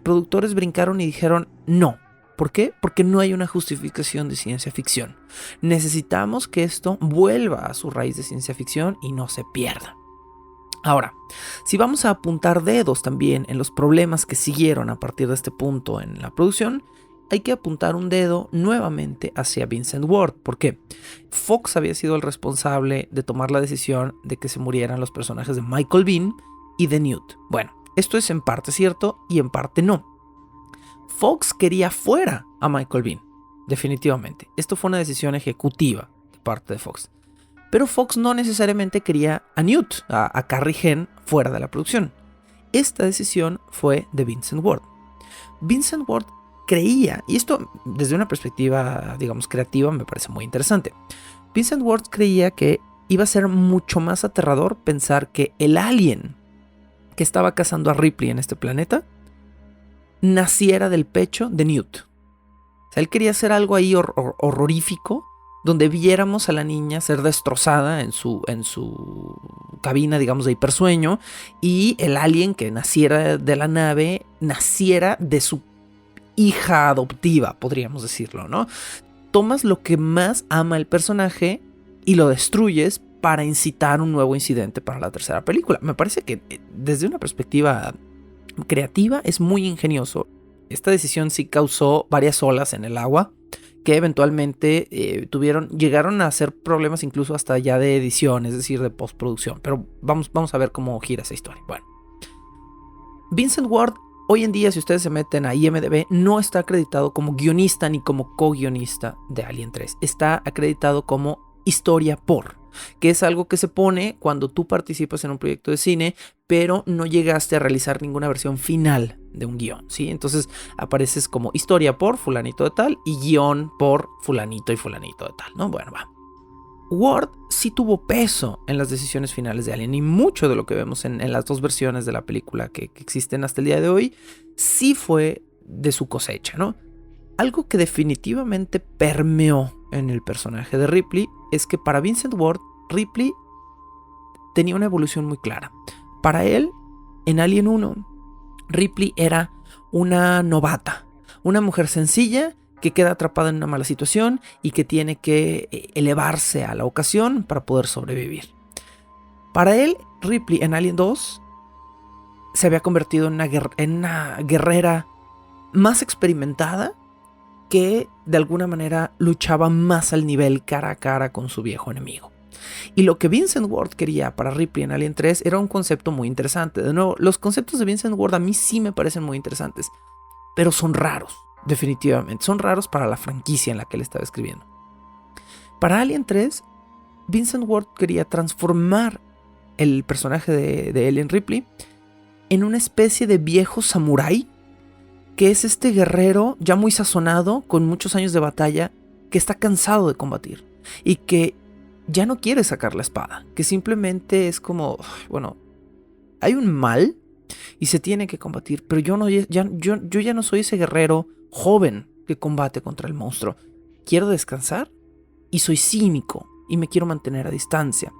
Speaker 2: productores brincaron y dijeron, no. ¿Por qué? Porque no hay una justificación de ciencia ficción. Necesitamos que esto vuelva a su raíz de ciencia ficción y no se pierda. Ahora, si vamos a apuntar dedos también en los problemas que siguieron a partir de este punto en la producción, hay que apuntar un dedo nuevamente hacia Vincent Ward. ¿Por qué? Fox había sido el responsable de tomar la decisión de que se murieran los personajes de Michael Biehn y de Newt. Bueno, esto es en parte cierto y en parte no. Fox quería fuera a Michael Biehn, definitivamente. Esto fue una decisión ejecutiva de parte de Fox. Pero Fox no necesariamente quería a Newt, a Carrie Henn, fuera de la producción. Esta decisión fue de Vincent Ward. Vincent Ward creía, y esto desde una perspectiva, digamos, creativa, me parece muy interesante. Vincent Ward creía que iba a ser mucho más aterrador pensar que el alien que estaba cazando a Ripley en este planeta naciera del pecho de Newt. O sea, él quería hacer algo ahí horrorífico, donde viéramos a la niña ser destrozada en su cabina, digamos, de hipersueño, y el alien que naciera de la nave naciera de su hija adoptiva, podríamos decirlo, ¿no? Tomas lo que más ama el personaje y lo destruyes para incitar un nuevo incidente para la tercera película. Me parece que desde una perspectiva creativa es muy ingenioso. Esta decisión sí causó varias olas en el agua que eventualmente llegaron a hacer problemas incluso hasta ya de edición, es decir, de postproducción. Pero vamos a ver cómo gira esa historia. Bueno, Vincent Ward, hoy en día, si ustedes se meten a IMDb, no está acreditado como guionista ni como co-guionista de Alien 3. Está acreditado como historia por, que es algo que se pone cuando tú participas en un proyecto de cine, pero no llegaste a realizar ninguna versión final de un guión, ¿sí? Entonces apareces como historia por fulanito de tal y guión por fulanito y fulanito de tal, ¿no? Bueno, va. Ward sí tuvo peso en las decisiones finales de Alien, y mucho de lo que vemos en las dos versiones de la película que existen hasta el día de hoy sí fue de su cosecha, ¿no? Algo que definitivamente permeó en el personaje de Ripley es que para Vincent Ward, Ripley tenía una evolución muy clara. Para él, en Alien 1, Ripley era una novata, una mujer sencilla que queda atrapada en una mala situación y que tiene que elevarse a la ocasión para poder sobrevivir. Para él, Ripley en Alien 2 se había convertido en una guerrera más experimentada que de alguna manera luchaba más al nivel cara a cara con su viejo enemigo. Y lo que Vincent Ward quería para Ripley en Alien 3 era un concepto muy interesante. De nuevo, los conceptos de Vincent Ward a mí sí me parecen muy interesantes, pero son raros, definitivamente. Son raros para la franquicia en la que él estaba escribiendo. Para Alien 3, Vincent Ward quería transformar el personaje de Ellen Ripley en una especie de viejo samurái, que es este guerrero ya muy sazonado, con muchos años de batalla, que está cansado de combatir y que ya no quiere sacar la espada, que simplemente es como, bueno, hay un mal y se tiene que combatir, pero yo ya no soy ese guerrero joven que combate contra el monstruo. Quiero descansar y soy cínico y me quiero mantener a distancia.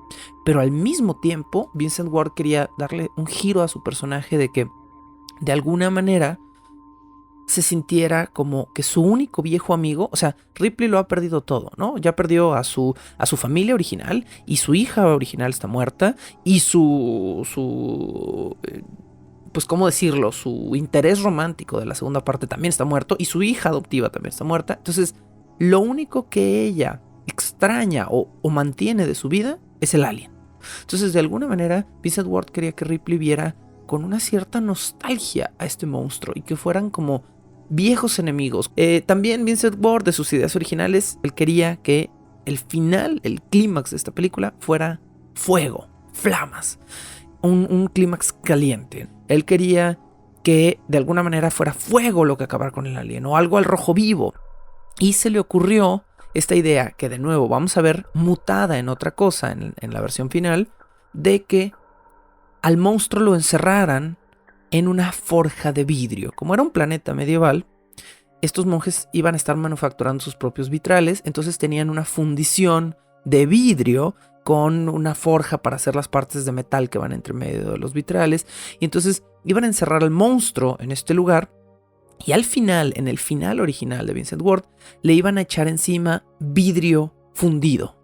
Speaker 2: Pero al mismo tiempo, Vincent Ward quería darle un giro a su personaje de que, de alguna manera, se sintiera como que su único viejo amigo, o sea, Ripley lo ha perdido todo, ¿no? Ya perdió a su familia original, y su hija original está muerta, y pues, ¿cómo decirlo? Su interés romántico de la segunda parte también está muerto, y su hija adoptiva también está muerta. Entonces, lo único que ella extraña o mantiene de su vida es el alien. Entonces, de alguna manera, Vincent Ward quería que Ripley viera con una cierta nostalgia a este monstruo y que fueran como viejos enemigos. También Vincent Ward, de sus ideas originales, él quería que el final, el clímax de esta película fuera fuego, flamas, un clímax caliente. Él quería que de alguna manera fuera fuego lo que acabara con el alien, o algo al rojo vivo. Y se le ocurrió esta idea, que de nuevo vamos a ver mutada en otra cosa en la versión final, de que al monstruo lo encerraran en una forja de vidrio. Como era un planeta medieval, estos monjes iban a estar manufacturando sus propios vitrales, entonces tenían una fundición de vidrio con una forja para hacer las partes de metal que van entre medio de los vitrales, y entonces iban a encerrar al monstruo en este lugar, y al final, en el final original de Vincent Ward, le iban a echar encima vidrio fundido,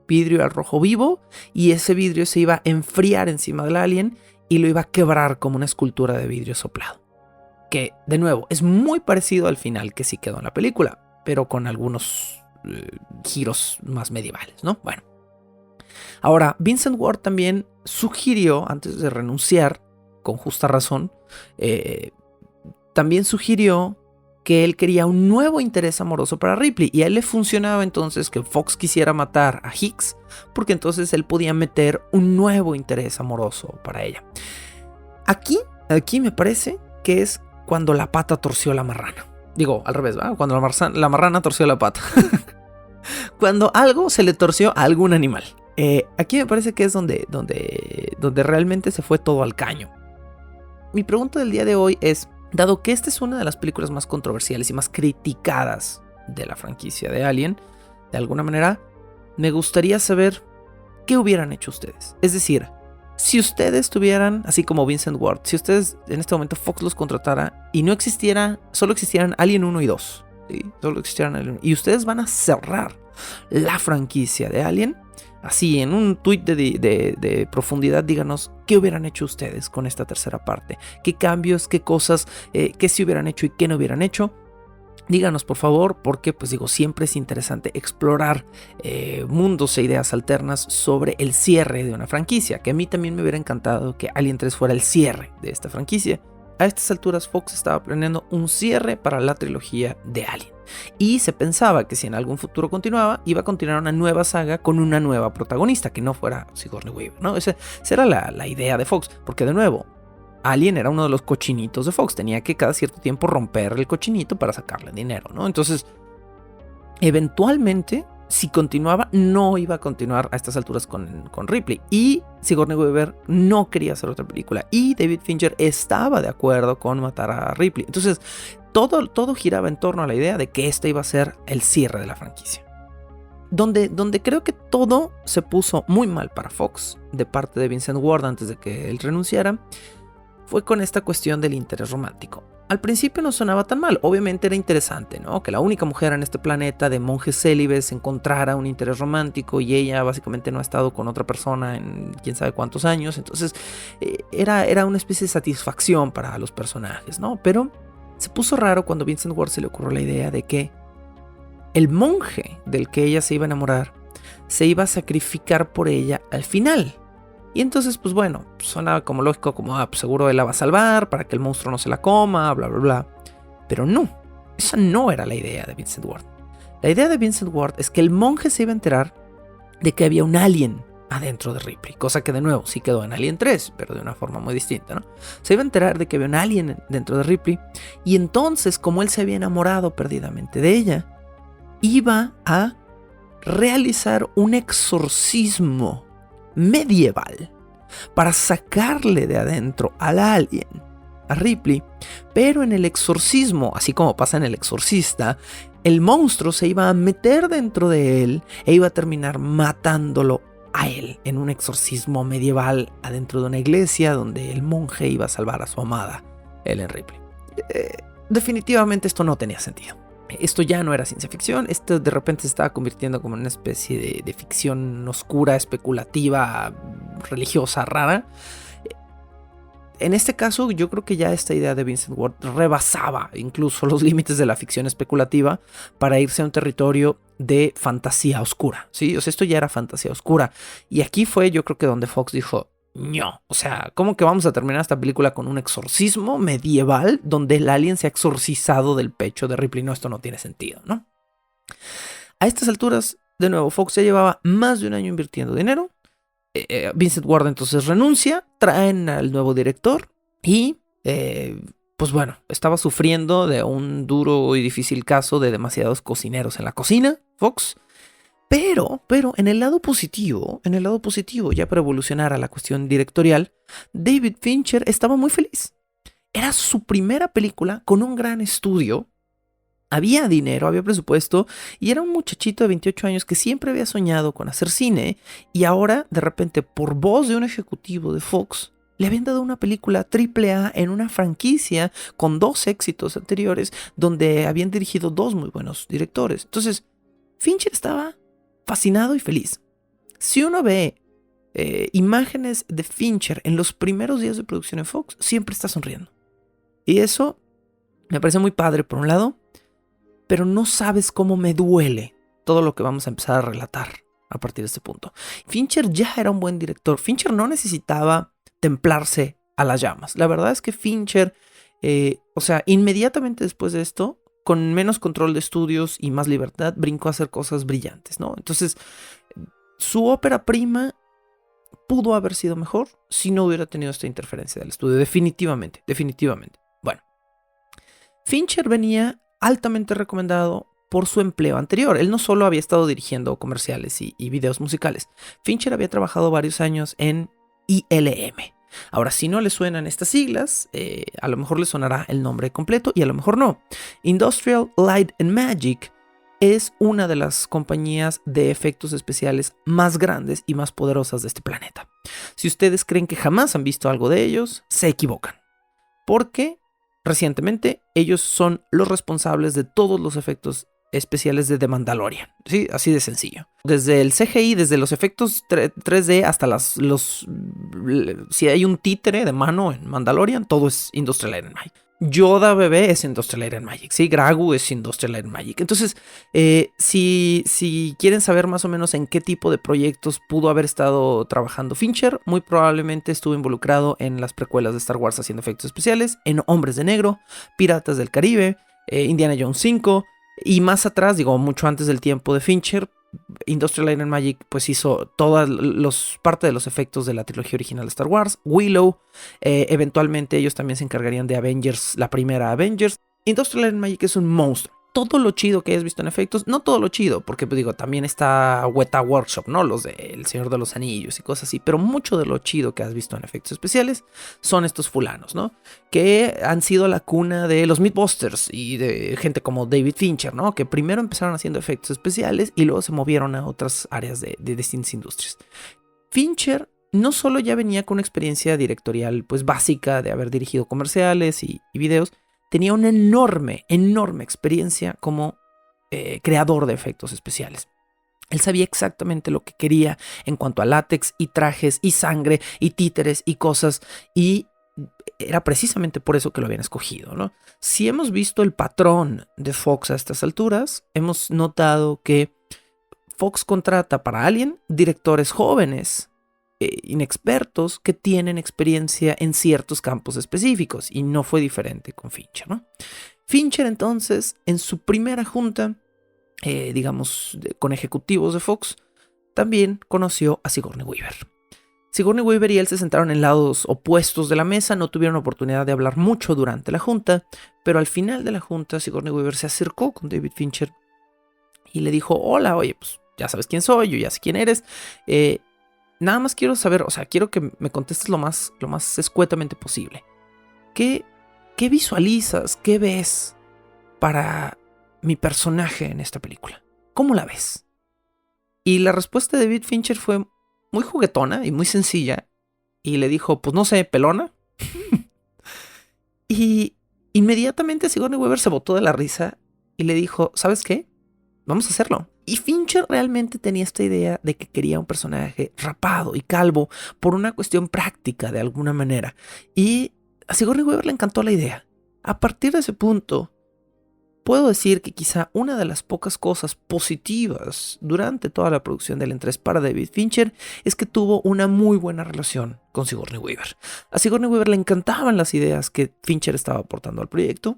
Speaker 2: vidrio al rojo vivo, y ese vidrio se iba a enfriar encima del alien y lo iba a quebrar como una escultura de vidrio soplado. Que, de nuevo, es muy parecido al final que sí quedó en la película, pero con algunos giros más medievales, ¿no? Bueno. Ahora, Vincent Ward también sugirió, antes de renunciar, con justa razón, también sugirió que él quería un nuevo interés amoroso para Ripley, y a él le funcionaba entonces que Fox quisiera matar a Hicks, porque entonces él podía meter un nuevo interés amoroso para ella. Aquí me parece que es cuando la pata torció la marrana. Digo, al revés, ¿verdad? Cuando la marrana torció la pata. Cuando algo se le torció a algún animal. Aquí me parece que es donde realmente se fue todo al caño. Mi pregunta del día de hoy es, dado que esta es una de las películas más controversiales y más criticadas de la franquicia de Alien, de alguna manera, me gustaría saber qué hubieran hecho ustedes. Es decir, si ustedes tuvieran, así como Vincent Ward, si ustedes en este momento Fox los contratara y no existiera, solo existieran Alien 1 y 2, ¿sí? Solo existieran Alien 1, y ustedes van a cerrar la franquicia de Alien, así en un tuit de profundidad, díganos qué hubieran hecho ustedes con esta tercera parte, qué cambios, qué cosas, qué sí hubieran hecho y qué no hubieran hecho. Díganos por favor, porque pues digo, siempre es interesante explorar mundos e ideas alternas sobre el cierre de una franquicia, que a mí también me hubiera encantado que Alien 3 fuera el cierre de esta franquicia. A estas alturas Fox estaba planeando un cierre para la trilogía de Alien, y se pensaba que si en algún futuro continuaba, iba a continuar una nueva saga con una nueva protagonista, que no fuera Sigourney Weaver, ¿no? Esa era la idea de Fox, porque de nuevo, Alien era uno de los cochinitos de Fox. Tenía que cada cierto tiempo romper el cochinito para sacarle dinero, ¿no? Entonces, eventualmente, si continuaba, no iba a continuar a estas alturas con Ripley. Y Sigourney Weaver no quería hacer otra película. Y David Fincher estaba de acuerdo con matar a Ripley. Entonces, todo giraba en torno a la idea de que esta iba a ser el cierre de la franquicia. Donde creo que todo se puso muy mal para Fox, de parte de Vincent Ward antes de que él renunciara, fue con esta cuestión del interés romántico. Al principio no sonaba tan mal, obviamente era interesante, ¿no? Que la única mujer en este planeta de monjes célibes encontrara un interés romántico y ella básicamente no ha estado con otra persona en quién sabe cuántos años, entonces era una especie de satisfacción para los personajes, ¿no? Pero se puso raro cuando a Vincent Ward se le ocurrió la idea de que el monje del que ella se iba a enamorar se iba a sacrificar por ella al final. Y entonces, pues bueno, sonaba como lógico, como pues seguro él la va a salvar para que el monstruo no se la coma, bla, bla, bla. Pero no, esa no era la idea de Vincent Ward. La idea de Vincent Ward es que el monje se iba a enterar de que había un alien adentro de Ripley, cosa que de nuevo sí quedó en Alien 3, pero de una forma muy distinta, ¿no? Se iba a enterar de que había un alien dentro de Ripley, y entonces, como él se había enamorado perdidamente de ella, iba a realizar un exorcismo medieval para sacarle de adentro al alien, a Ripley, pero en el exorcismo, así como pasa en El Exorcista, el monstruo se iba a meter dentro de él e iba a terminar matándolo a él en un exorcismo medieval adentro de una iglesia donde el monje iba a salvar a su amada, Ellen Ripley. Definitivamente esto no tenía sentido. Esto ya no era ciencia ficción, esto de repente se estaba convirtiendo como en una especie de ficción oscura, especulativa, religiosa, rara. En este caso, yo creo que ya esta idea de Vincent Ward rebasaba incluso los límites de la ficción especulativa para irse a un territorio de fantasía oscura, ¿sí? O sea, esto ya era fantasía oscura. Y aquí fue, yo creo que donde Fox dijo, no, o sea, ¿cómo que vamos a terminar esta película con un exorcismo medieval donde el alien se ha exorcizado del pecho de Ripley? No, esto no tiene sentido, ¿no? A estas alturas, de nuevo, Fox ya llevaba más de un año invirtiendo dinero. Vincent Ward entonces renuncia, traen al nuevo director y, pues bueno, estaba sufriendo de un duro y difícil caso de demasiados cocineros en la cocina, Fox. Pero en el lado positivo, ya para evolucionar a la cuestión directorial, David Fincher estaba muy feliz. Era su primera película con un gran estudio. Había dinero, había presupuesto, y era un muchachito de 28 años que siempre había soñado con hacer cine, y ahora, de repente, por voz de un ejecutivo de Fox, le habían dado una película AAA en una franquicia con 2 éxitos anteriores, donde habían dirigido 2 muy buenos directores. Entonces, Fincher estaba fascinado y feliz. Si uno ve imágenes de Fincher en los primeros días de producción en Fox, siempre está sonriendo. Y eso me parece muy padre por un lado, pero no sabes cómo me duele todo lo que vamos a empezar a relatar a partir de este punto. Fincher ya era un buen director. Fincher no necesitaba templarse a las llamas. La verdad es que Fincher, inmediatamente después de esto, con menos control de estudios y más libertad, brincó a hacer cosas brillantes, ¿no? Entonces, su ópera prima pudo haber sido mejor si no hubiera tenido esta interferencia del estudio. Definitivamente. Bueno, Fincher venía altamente recomendado por su empleo anterior. Él no solo había estado dirigiendo comerciales y videos musicales. Fincher había trabajado varios años en ILM. Ahora, si no le suenan estas siglas, a lo mejor le sonará el nombre completo y a lo mejor no. Industrial Light and Magic es una de las compañías de efectos especiales más grandes y más poderosas de este planeta. Si ustedes creen que jamás han visto algo de ellos, se equivocan. Porque recientemente ellos son los responsables de todos los efectos especiales de The Mandalorian, ¿sí? Así de sencillo. Desde el CGI, desde los efectos 3D hasta si hay un títere de mano en Mandalorian, todo es Industrial Light and Magic. Yoda bebé es Industrial Light and Magic, ¿sí? Grogu es Industrial Light and Magic. Entonces, si quieren saber más o menos en qué tipo de proyectos pudo haber estado trabajando Fincher, muy probablemente estuvo involucrado en las precuelas de Star Wars haciendo efectos especiales, en Hombres de Negro, Piratas del Caribe, Indiana Jones 5, y más atrás, digo, mucho antes del tiempo de Fincher, Industrial Light and Magic pues hizo parte de los efectos de la trilogía original de Star Wars, Willow, eventualmente ellos también se encargarían de Avengers, la primera Avengers. Industrial Light and Magic es un monstruo. Todo lo chido que hayas visto en efectos, no todo lo chido, porque pues, digo, también está Weta Workshop, ¿no? Los de El Señor de los Anillos y cosas así, pero mucho de lo chido que has visto en efectos especiales son estos fulanos, ¿no? Que han sido la cuna de los Mythbusters y de gente como David Fincher, ¿no? Que primero empezaron haciendo efectos especiales y luego se movieron a otras áreas de distintas industrias. Fincher no solo ya venía con una experiencia directorial pues básica de haber dirigido comerciales y videos, tenía una enorme experiencia como creador de efectos especiales. Él sabía exactamente lo que quería en cuanto a látex y trajes y sangre y títeres y cosas, y era precisamente por eso que lo habían escogido, ¿no? Si hemos visto el patrón de Fox a estas alturas, hemos notado que Fox contrata para Alien directores jóvenes, inexpertos, que tienen experiencia en ciertos campos específicos, y no fue diferente con Fincher, ¿no? Fincher entonces, en su primera junta, con ejecutivos de Fox, también conoció a Sigourney Weaver. Sigourney Weaver y él se sentaron en lados opuestos de la mesa, no tuvieron oportunidad de hablar mucho durante la junta, pero al final de la junta Sigourney Weaver se acercó con David Fincher y le dijo: hola, oye, pues ya sabes quién soy, yo ya sé quién eres, nada más quiero saber, o sea, quiero que me contestes lo más escuetamente posible. ¿Qué visualizas? ¿Qué ves para mi personaje en esta película? ¿Cómo la ves? Y la respuesta de David Fincher fue muy juguetona y muy sencilla. Y le dijo: pues no sé, pelona. Y inmediatamente Sigourney Weaver se botó de la risa y le dijo: ¿sabes qué? Vamos a hacerlo. Y Fincher realmente tenía esta idea de que quería un personaje rapado y calvo por una cuestión práctica de alguna manera. Y a Sigourney Weaver le encantó la idea. A partir de ese punto, puedo decir que quizá una de las pocas cosas positivas durante toda la producción del N3 para David Fincher es que tuvo una muy buena relación con Sigourney Weaver. A Sigourney Weaver le encantaban las ideas que Fincher estaba aportando al proyecto,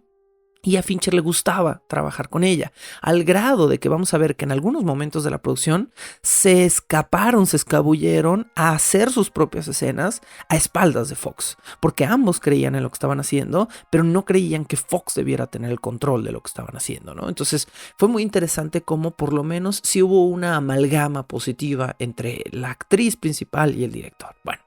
Speaker 2: y a Fincher le gustaba trabajar con ella, al grado de que vamos a ver que en algunos momentos de la producción se escabulleron a hacer sus propias escenas a espaldas de Fox, porque ambos creían en lo que estaban haciendo, pero no creían que Fox debiera tener el control de lo que estaban haciendo, ¿no? Entonces fue muy interesante cómo por lo menos sí hubo una amalgama positiva entre la actriz principal y el director. Bueno,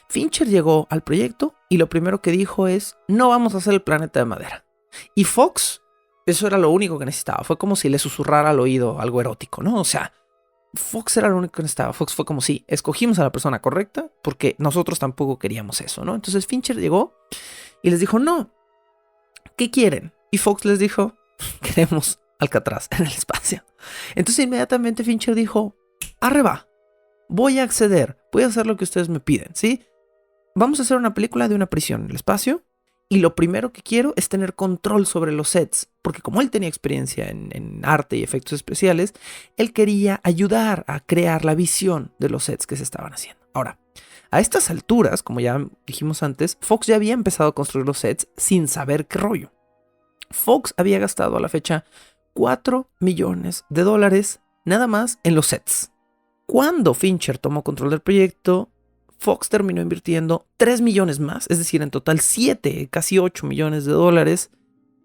Speaker 2: Fincher llegó al proyecto y lo primero que dijo es: no vamos a hacer el planeta de madera. Y Fox, eso era lo único que necesitaba. Fue como si le susurrara al oído algo erótico, ¿no? O sea, Fox era lo único que necesitaba. Fox fue como si escogimos a la persona correcta porque nosotros tampoco queríamos eso, ¿no? Entonces Fincher llegó y les dijo: no, ¿qué quieren? Y Fox les dijo: queremos Alcatraz en el espacio. Entonces inmediatamente Fincher dijo: arre va, voy a acceder, voy a hacer lo que ustedes me piden, ¿sí? Vamos a hacer una película de una prisión en el espacio, y lo primero que quiero es tener control sobre los sets, porque como él tenía experiencia en arte y efectos especiales, él quería ayudar a crear la visión de los sets que se estaban haciendo. Ahora, a estas alturas, como ya dijimos antes, Fox ya había empezado a construir los sets sin saber qué rollo. Fox había gastado a la fecha $4 millones nada más en los sets. Cuando Fincher tomó control del proyecto, Fox terminó invirtiendo $3 millones más, es decir, en total 7, casi $8 millones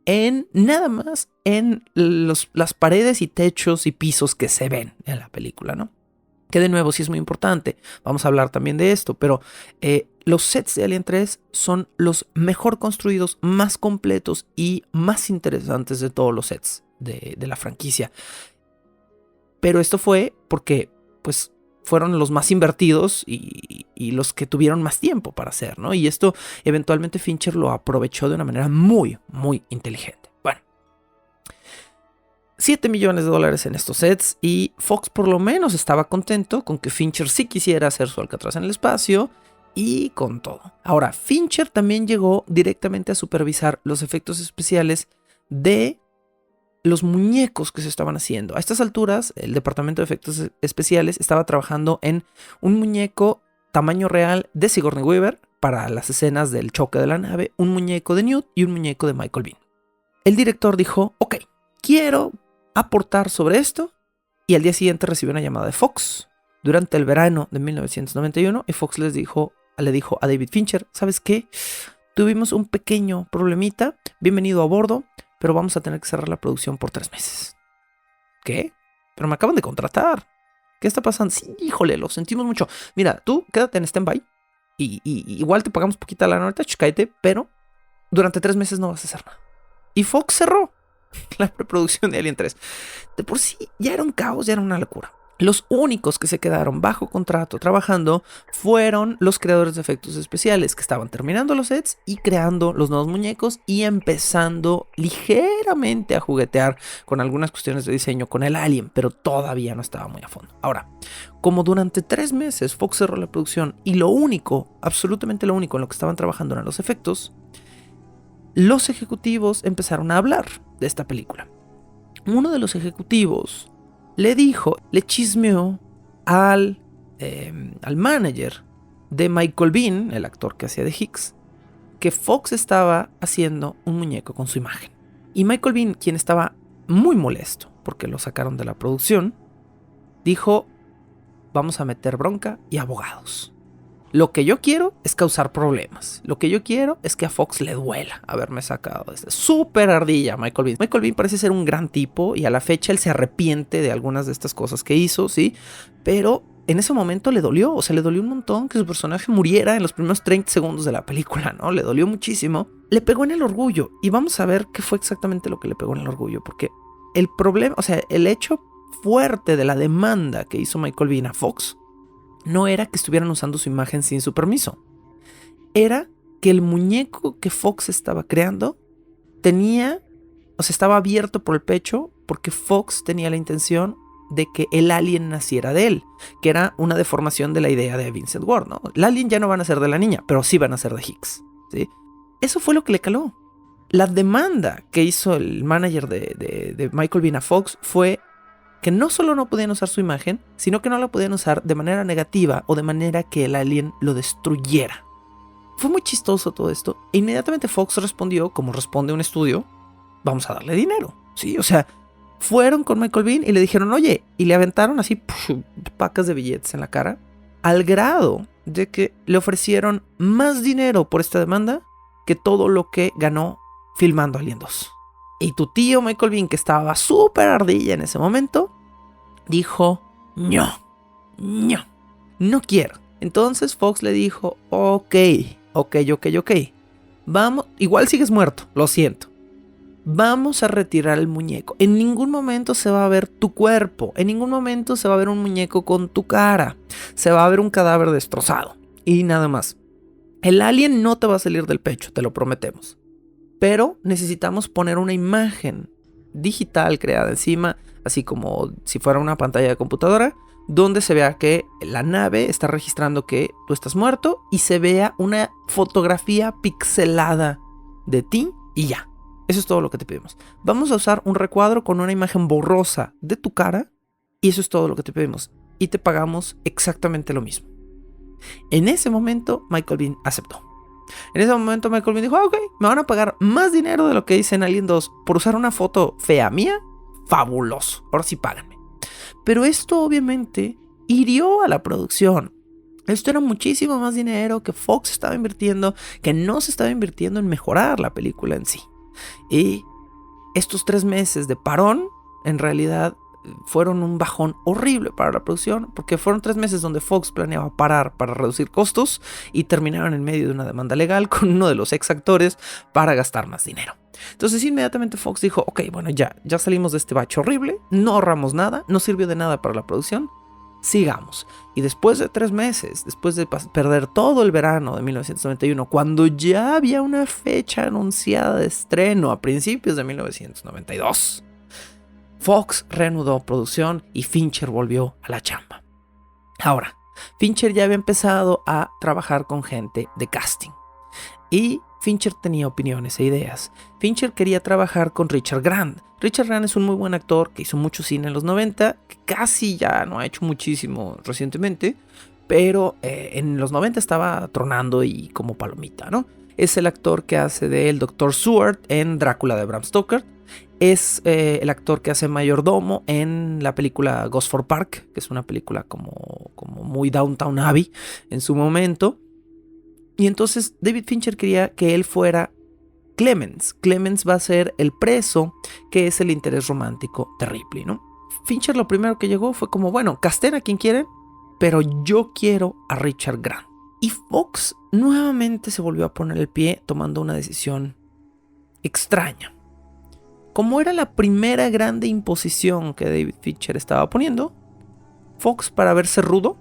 Speaker 2: en nada más en las paredes y techos y pisos que se ven en la película, ¿no? Que de nuevo sí es muy importante, vamos a hablar también de esto, pero los sets de Alien 3 son los mejor construidos, más completos y más interesantes de todos los sets de la franquicia. Pero esto fue porque pues fueron los más invertidos y los que tuvieron más tiempo para hacer, ¿no? Y esto eventualmente Fincher lo aprovechó de una manera muy, muy inteligente. Bueno, $7 millones en estos sets y Fox por lo menos estaba contento con que Fincher sí quisiera hacer su Alcatraz en el espacio y con todo. Ahora, Fincher también llegó directamente a supervisar los efectos especiales de los muñecos que se estaban haciendo. A estas alturas, el departamento de efectos especiales estaba trabajando en un muñeco tamaño real de Sigourney Weaver para las escenas del choque de la nave, un muñeco de Newt y un muñeco de Michael Biehn. El director dijo, ok, quiero aportar sobre esto, y al día siguiente recibió una llamada de Fox durante el verano de 1991 y Fox le dijo a David Fincher, ¿sabes qué? Tuvimos un pequeño problemita, bienvenido a bordo, pero vamos a tener que cerrar la producción por 3 meses. ¿Qué? Pero me acaban de contratar. ¿Qué está pasando? Sí, híjole, lo sentimos mucho. Mira, tú quédate en stand-by y igual te pagamos poquita la nota, cállate, pero durante 3 meses no vas a hacer nada. Y Fox cerró la preproducción de Alien 3. De por sí ya era un caos, ya era una locura. Los únicos que se quedaron bajo contrato trabajando fueron los creadores de efectos especiales que estaban terminando los sets y creando los nuevos muñecos y empezando ligeramente a juguetear con algunas cuestiones de diseño con el Alien, pero todavía no estaba muy a fondo. Ahora, como durante 3 meses Fox cerró la producción y lo único, absolutamente lo único en lo que estaban trabajando eran los efectos, los ejecutivos empezaron a hablar de esta película. Uno de los ejecutivos le chismeó al manager de Michael Biehn, el actor que hacía de Hicks, que Fox estaba haciendo un muñeco con su imagen. Y Michael Biehn, quien estaba muy molesto porque lo sacaron de la producción, dijo, vamos a meter bronca y abogados. Lo que yo quiero es causar problemas. Lo que yo quiero es que a Fox le duela haberme sacado de esta súper ardilla Michael Biehn. Michael Biehn parece ser un gran tipo y a la fecha él se arrepiente de algunas de estas cosas que hizo, ¿sí? Pero en ese momento le dolió, o sea, le dolió un montón que su personaje muriera en los primeros 30 segundos de la película, ¿no? Le dolió muchísimo. Le pegó en el orgullo y vamos a ver qué fue exactamente lo que le pegó en el orgullo, porque el problema, o sea, el hecho fuerte de la demanda que hizo Michael Biehn a Fox no era que estuvieran usando su imagen sin su permiso. Era que el muñeco que Fox estaba creando estaba abierto por el pecho porque Fox tenía la intención de que el alien naciera de él, que era una deformación de la idea de Vincent Ward, ¿no? El alien ya no van a ser de la niña, pero sí van a ser de Hicks, ¿sí? Eso fue lo que le caló. La demanda que hizo el manager de Michael Biehn a Fox fue que no solo no podían usar su imagen, sino que no la podían usar de manera negativa o de manera que el alien lo destruyera. Fue muy chistoso todo esto. E inmediatamente Fox respondió, como responde un estudio, vamos a darle dinero. Sí, o sea, fueron con Michael Biehn y le dijeron, oye, y le aventaron así pacas de billetes en la cara, al grado de que le ofrecieron más dinero por esta demanda que todo lo que ganó filmando Alien 2. Y tu tío Michael Biehn, que estaba súper ardilla en ese momento, dijo, no quiero. Entonces Fox le dijo, ok. Vamos, igual sigues muerto, lo siento. Vamos a retirar el muñeco. En ningún momento se va a ver tu cuerpo. En ningún momento se va a ver un muñeco con tu cara. Se va a ver un cadáver destrozado. Y nada más. El alien no te va a salir del pecho, te lo prometemos. Pero necesitamos poner una imagen digital creada encima, así como si fuera una pantalla de computadora, donde se vea que la nave está registrando que tú estás muerto y se vea una fotografía pixelada de ti y ya. Eso es todo lo que te pedimos. Vamos a usar un recuadro con una imagen borrosa de tu cara y eso es todo lo que te pedimos. Y te pagamos exactamente lo mismo. En ese momento, Michael Biehn aceptó. En ese momento Michael Biehn dijo, ok, me van a pagar más dinero de lo que hice en Alien 2 por usar una foto fea mía. Fabuloso, ahora sí páganme. Pero esto obviamente hirió a la producción. Esto era muchísimo más dinero que Fox estaba invirtiendo, que no se estaba invirtiendo en mejorar la película en sí. Y Estos 3 meses de parón, en realidad, fueron un bajón horrible para la producción, porque fueron 3 meses donde Fox planeaba parar para reducir costos y terminaron en medio de una demanda legal con uno de los ex actores para gastar más dinero. Entonces inmediatamente Fox dijo, ok, bueno, ya salimos de este bache horrible, no ahorramos nada, no sirvió de nada para la producción, sigamos. Y después de 3 meses, después de perder todo el verano de 1991, cuando ya había una fecha anunciada de estreno a principios de 1992, Fox reanudó producción y Fincher volvió a la chamba. Ahora, Fincher ya había empezado a trabajar con gente de casting y Fincher tenía opiniones e ideas. Fincher quería trabajar con Richard Grant. Richard Grant es un muy buen actor que hizo mucho cine en los 90, que casi ya no ha hecho muchísimo recientemente, pero en los 90 estaba tronando y como palomita, ¿no? Es el actor que hace de el Dr. Seward en Drácula de Bram Stoker. Es el actor que hace mayordomo en la película Gosford Park, que es una película como muy Downton Abbey en su momento. Y entonces David Fincher quería que él fuera Clemens. Clemens va a ser el preso, que es el interés romántico de Ripley, ¿no? Fincher lo primero que llegó fue como, bueno, casten a quien quieren, pero yo quiero a Richard Grant. Y Fox nuevamente se volvió a poner el pie tomando una decisión extraña. Como era la primera grande imposición que David Fincher estaba poniendo, Fox, para verse rudo,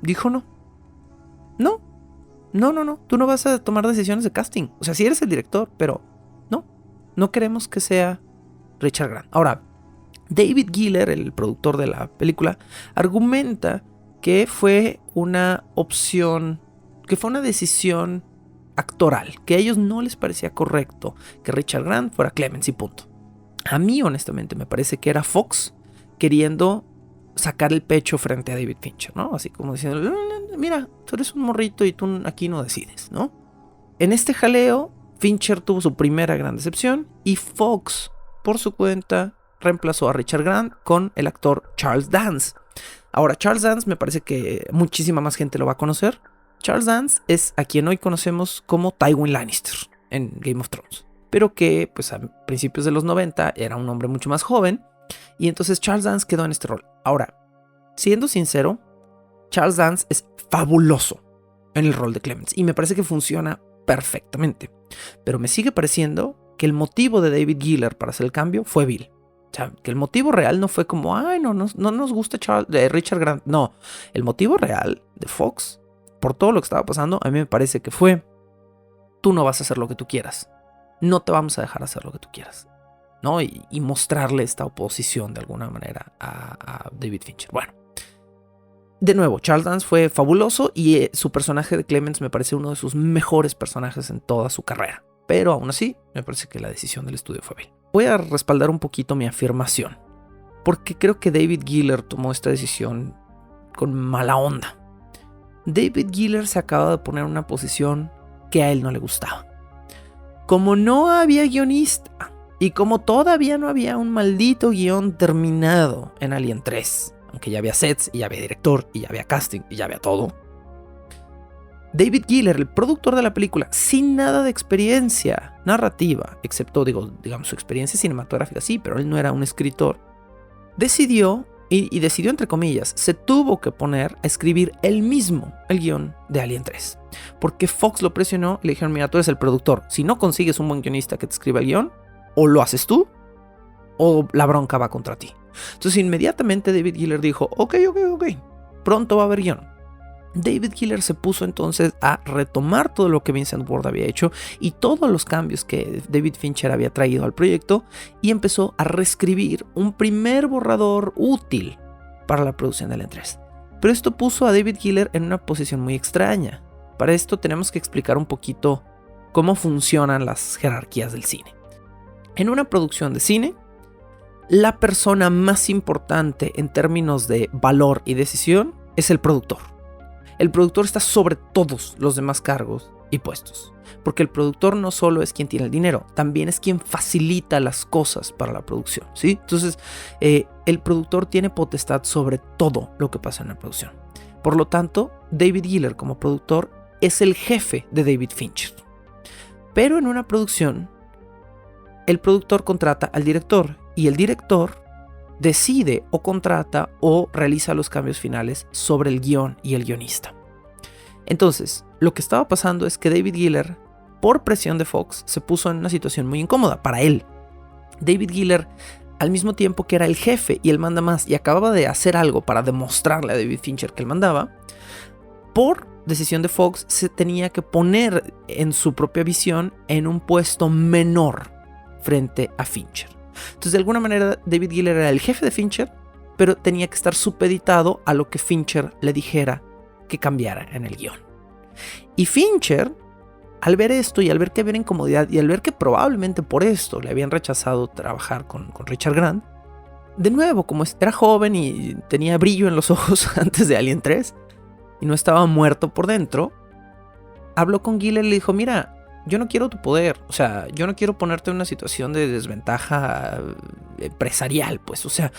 Speaker 2: dijo no, tú no vas a tomar decisiones de casting. O sea, sí eres el director, pero no queremos que sea Richard Grant. Ahora, David Giller, el productor de la película, argumenta que fue una opción, que fue una decisión actoral, que a ellos no les parecía correcto que Richard Grant fuera Clemens y punto. A mí, honestamente, me parece que era Fox queriendo sacar el pecho frente a David Fincher, ¿no? Así como diciendo, mira, tú eres un morrito y tú aquí no decides, ¿no? En este jaleo, Fincher tuvo su primera gran decepción y Fox, por su cuenta, reemplazó a Richard Grant con el actor Charles Dance. Ahora, Charles Dance me parece que muchísima más gente lo va a conocer. Charles Dance es a quien hoy conocemos como Tywin Lannister en Game of Thrones, pero que pues a principios de los 90 era un hombre mucho más joven y entonces Charles Dance quedó en este rol. Ahora, siendo sincero, Charles Dance es fabuloso en el rol de Clemens y me parece que funciona perfectamente, pero me sigue pareciendo que el motivo de David Giller para hacer el cambio fue vil. O sea, que el motivo real no fue como, ay, no nos gusta Richard Grant. No, el motivo real de Fox, por todo lo que estaba pasando, a mí me parece que fue, tú no vas a hacer lo que tú quieras. No te vamos a dejar hacer lo que tú quieras, ¿no? Y mostrarle esta oposición de alguna manera a David Fincher. Bueno, de nuevo, Charles Dance fue fabuloso y su personaje de Clemens me parece uno de sus mejores personajes en toda su carrera. Pero aún así, me parece que la decisión del estudio fue bien. Voy a respaldar un poquito mi afirmación, porque creo que David Giller tomó esta decisión con mala onda. David Giller se acaba de poner en una posición que a él no le gustaba. Como no había guionista y como todavía no había un maldito guión terminado en Alien 3, aunque ya había sets y ya había director y ya había casting y ya había todo, David Giller, el productor de la película, sin nada de experiencia narrativa, excepto, digamos, su experiencia cinematográfica, sí, pero él no era un escritor, decidió entre comillas, se tuvo que poner a escribir él mismo el guión de Alien 3. Porque Fox lo presionó y le dijeron, mira, tú eres el productor, si no consigues un buen guionista que te escriba el guión, o lo haces tú, o la bronca va contra ti. Entonces inmediatamente David Giller dijo, ok, pronto va a haber guión. David Giller se puso entonces a retomar todo lo que Vincent Ward había hecho y todos los cambios que David Fincher había traído al proyecto y empezó a reescribir un primer borrador útil para la producción de Alien 3. Pero esto puso a David Giller en una posición muy extraña. Para esto tenemos que explicar un poquito cómo funcionan las jerarquías del cine. En una producción de cine, la persona más importante en términos de valor y decisión es el productor. El productor está sobre todos los demás cargos y puestos, porque el productor no solo es quien tiene el dinero, también es quien facilita las cosas para la producción, ¿sí? Entonces, el productor tiene potestad sobre todo lo que pasa en la producción. Por lo tanto, David Giller como productor es el jefe de David Fincher. Pero en una producción, el productor contrata al director y el director decide o contrata o realiza los cambios finales sobre el guión y el guionista. Entonces, lo que estaba pasando es que David Giller, por presión de Fox, se puso en una situación muy incómoda para él. David Giller, al mismo tiempo que era el jefe y él manda más y acababa de hacer algo para demostrarle a David Fincher que él mandaba, por decisión de Fox se tenía que poner en su propia visión en un puesto menor frente a Fincher. Entonces, de alguna manera, David Giller era el jefe de Fincher, pero tenía que estar supeditado a lo que Fincher le dijera que cambiara en el guión. Y Fincher, al ver esto y al ver que había incomodidad y al ver que probablemente por esto le habían rechazado trabajar con Richard Grant, de nuevo, como era joven y tenía brillo en los ojos antes de Alien 3 y no estaba muerto por dentro, habló con Giller y le dijo: mira, yo no quiero tu poder, o sea, yo no quiero ponerte en una situación de desventaja empresarial, pues, o sea,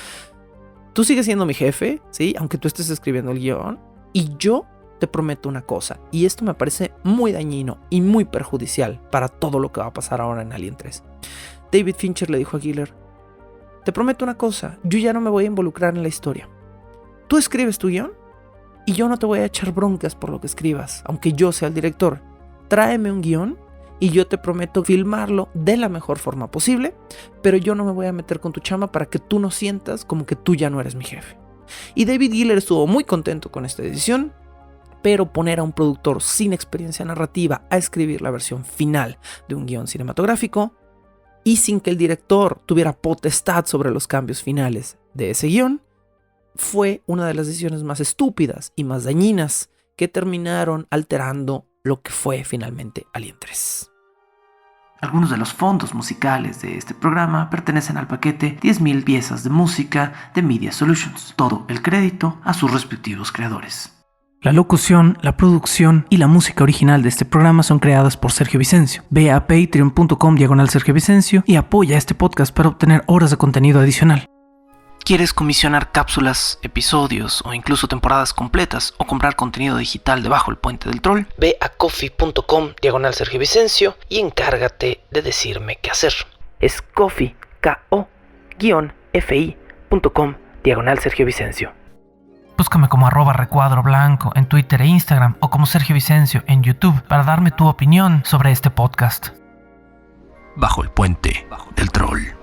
Speaker 2: tú sigues siendo mi jefe, ¿sí? Aunque tú estés escribiendo el guión, y yo te prometo una cosa, y esto me parece muy dañino y muy perjudicial para todo lo que va a pasar ahora en Alien 3. David Fincher le dijo a Giller: te prometo una cosa, yo ya no me voy a involucrar en la historia. Tú escribes tu guión y yo no te voy a echar broncas por lo que escribas, aunque yo sea el director. Tráeme un guión y yo te prometo filmarlo de la mejor forma posible, pero yo no me voy a meter con tu chamba para que tú no sientas como que tú ya no eres mi jefe. Y David Giller estuvo muy contento con esta decisión, pero poner a un productor sin experiencia narrativa a escribir la versión final de un guión cinematográfico y sin que el director tuviera potestad sobre los cambios finales de ese guión, fue una de las decisiones más estúpidas y más dañinas que terminaron alterando lo que fue finalmente Alien 3.
Speaker 3: Algunos de los fondos musicales de este programa pertenecen al paquete 10.000 piezas de música de Media Solutions. Todo el crédito a sus respectivos creadores. La locución, la producción y la música original de este programa son creadas por Sergio Vicencio. Ve a patreon.com/Sergio Vicencio y apoya este podcast para obtener horas de contenido adicional. ¿Quieres comisionar cápsulas, episodios o incluso temporadas completas o comprar contenido digital debajo del puente del troll? Ve a coffee.com/Sergio Vicencio y encárgate de decirme qué hacer.
Speaker 2: Es coffee, ko-fi.com/Sergio Vicencio.
Speaker 3: Búscame como @recuadro_blanco en Twitter e Instagram o como Sergio Vicencio en YouTube para darme tu opinión sobre este podcast.
Speaker 1: Bajo el puente del troll.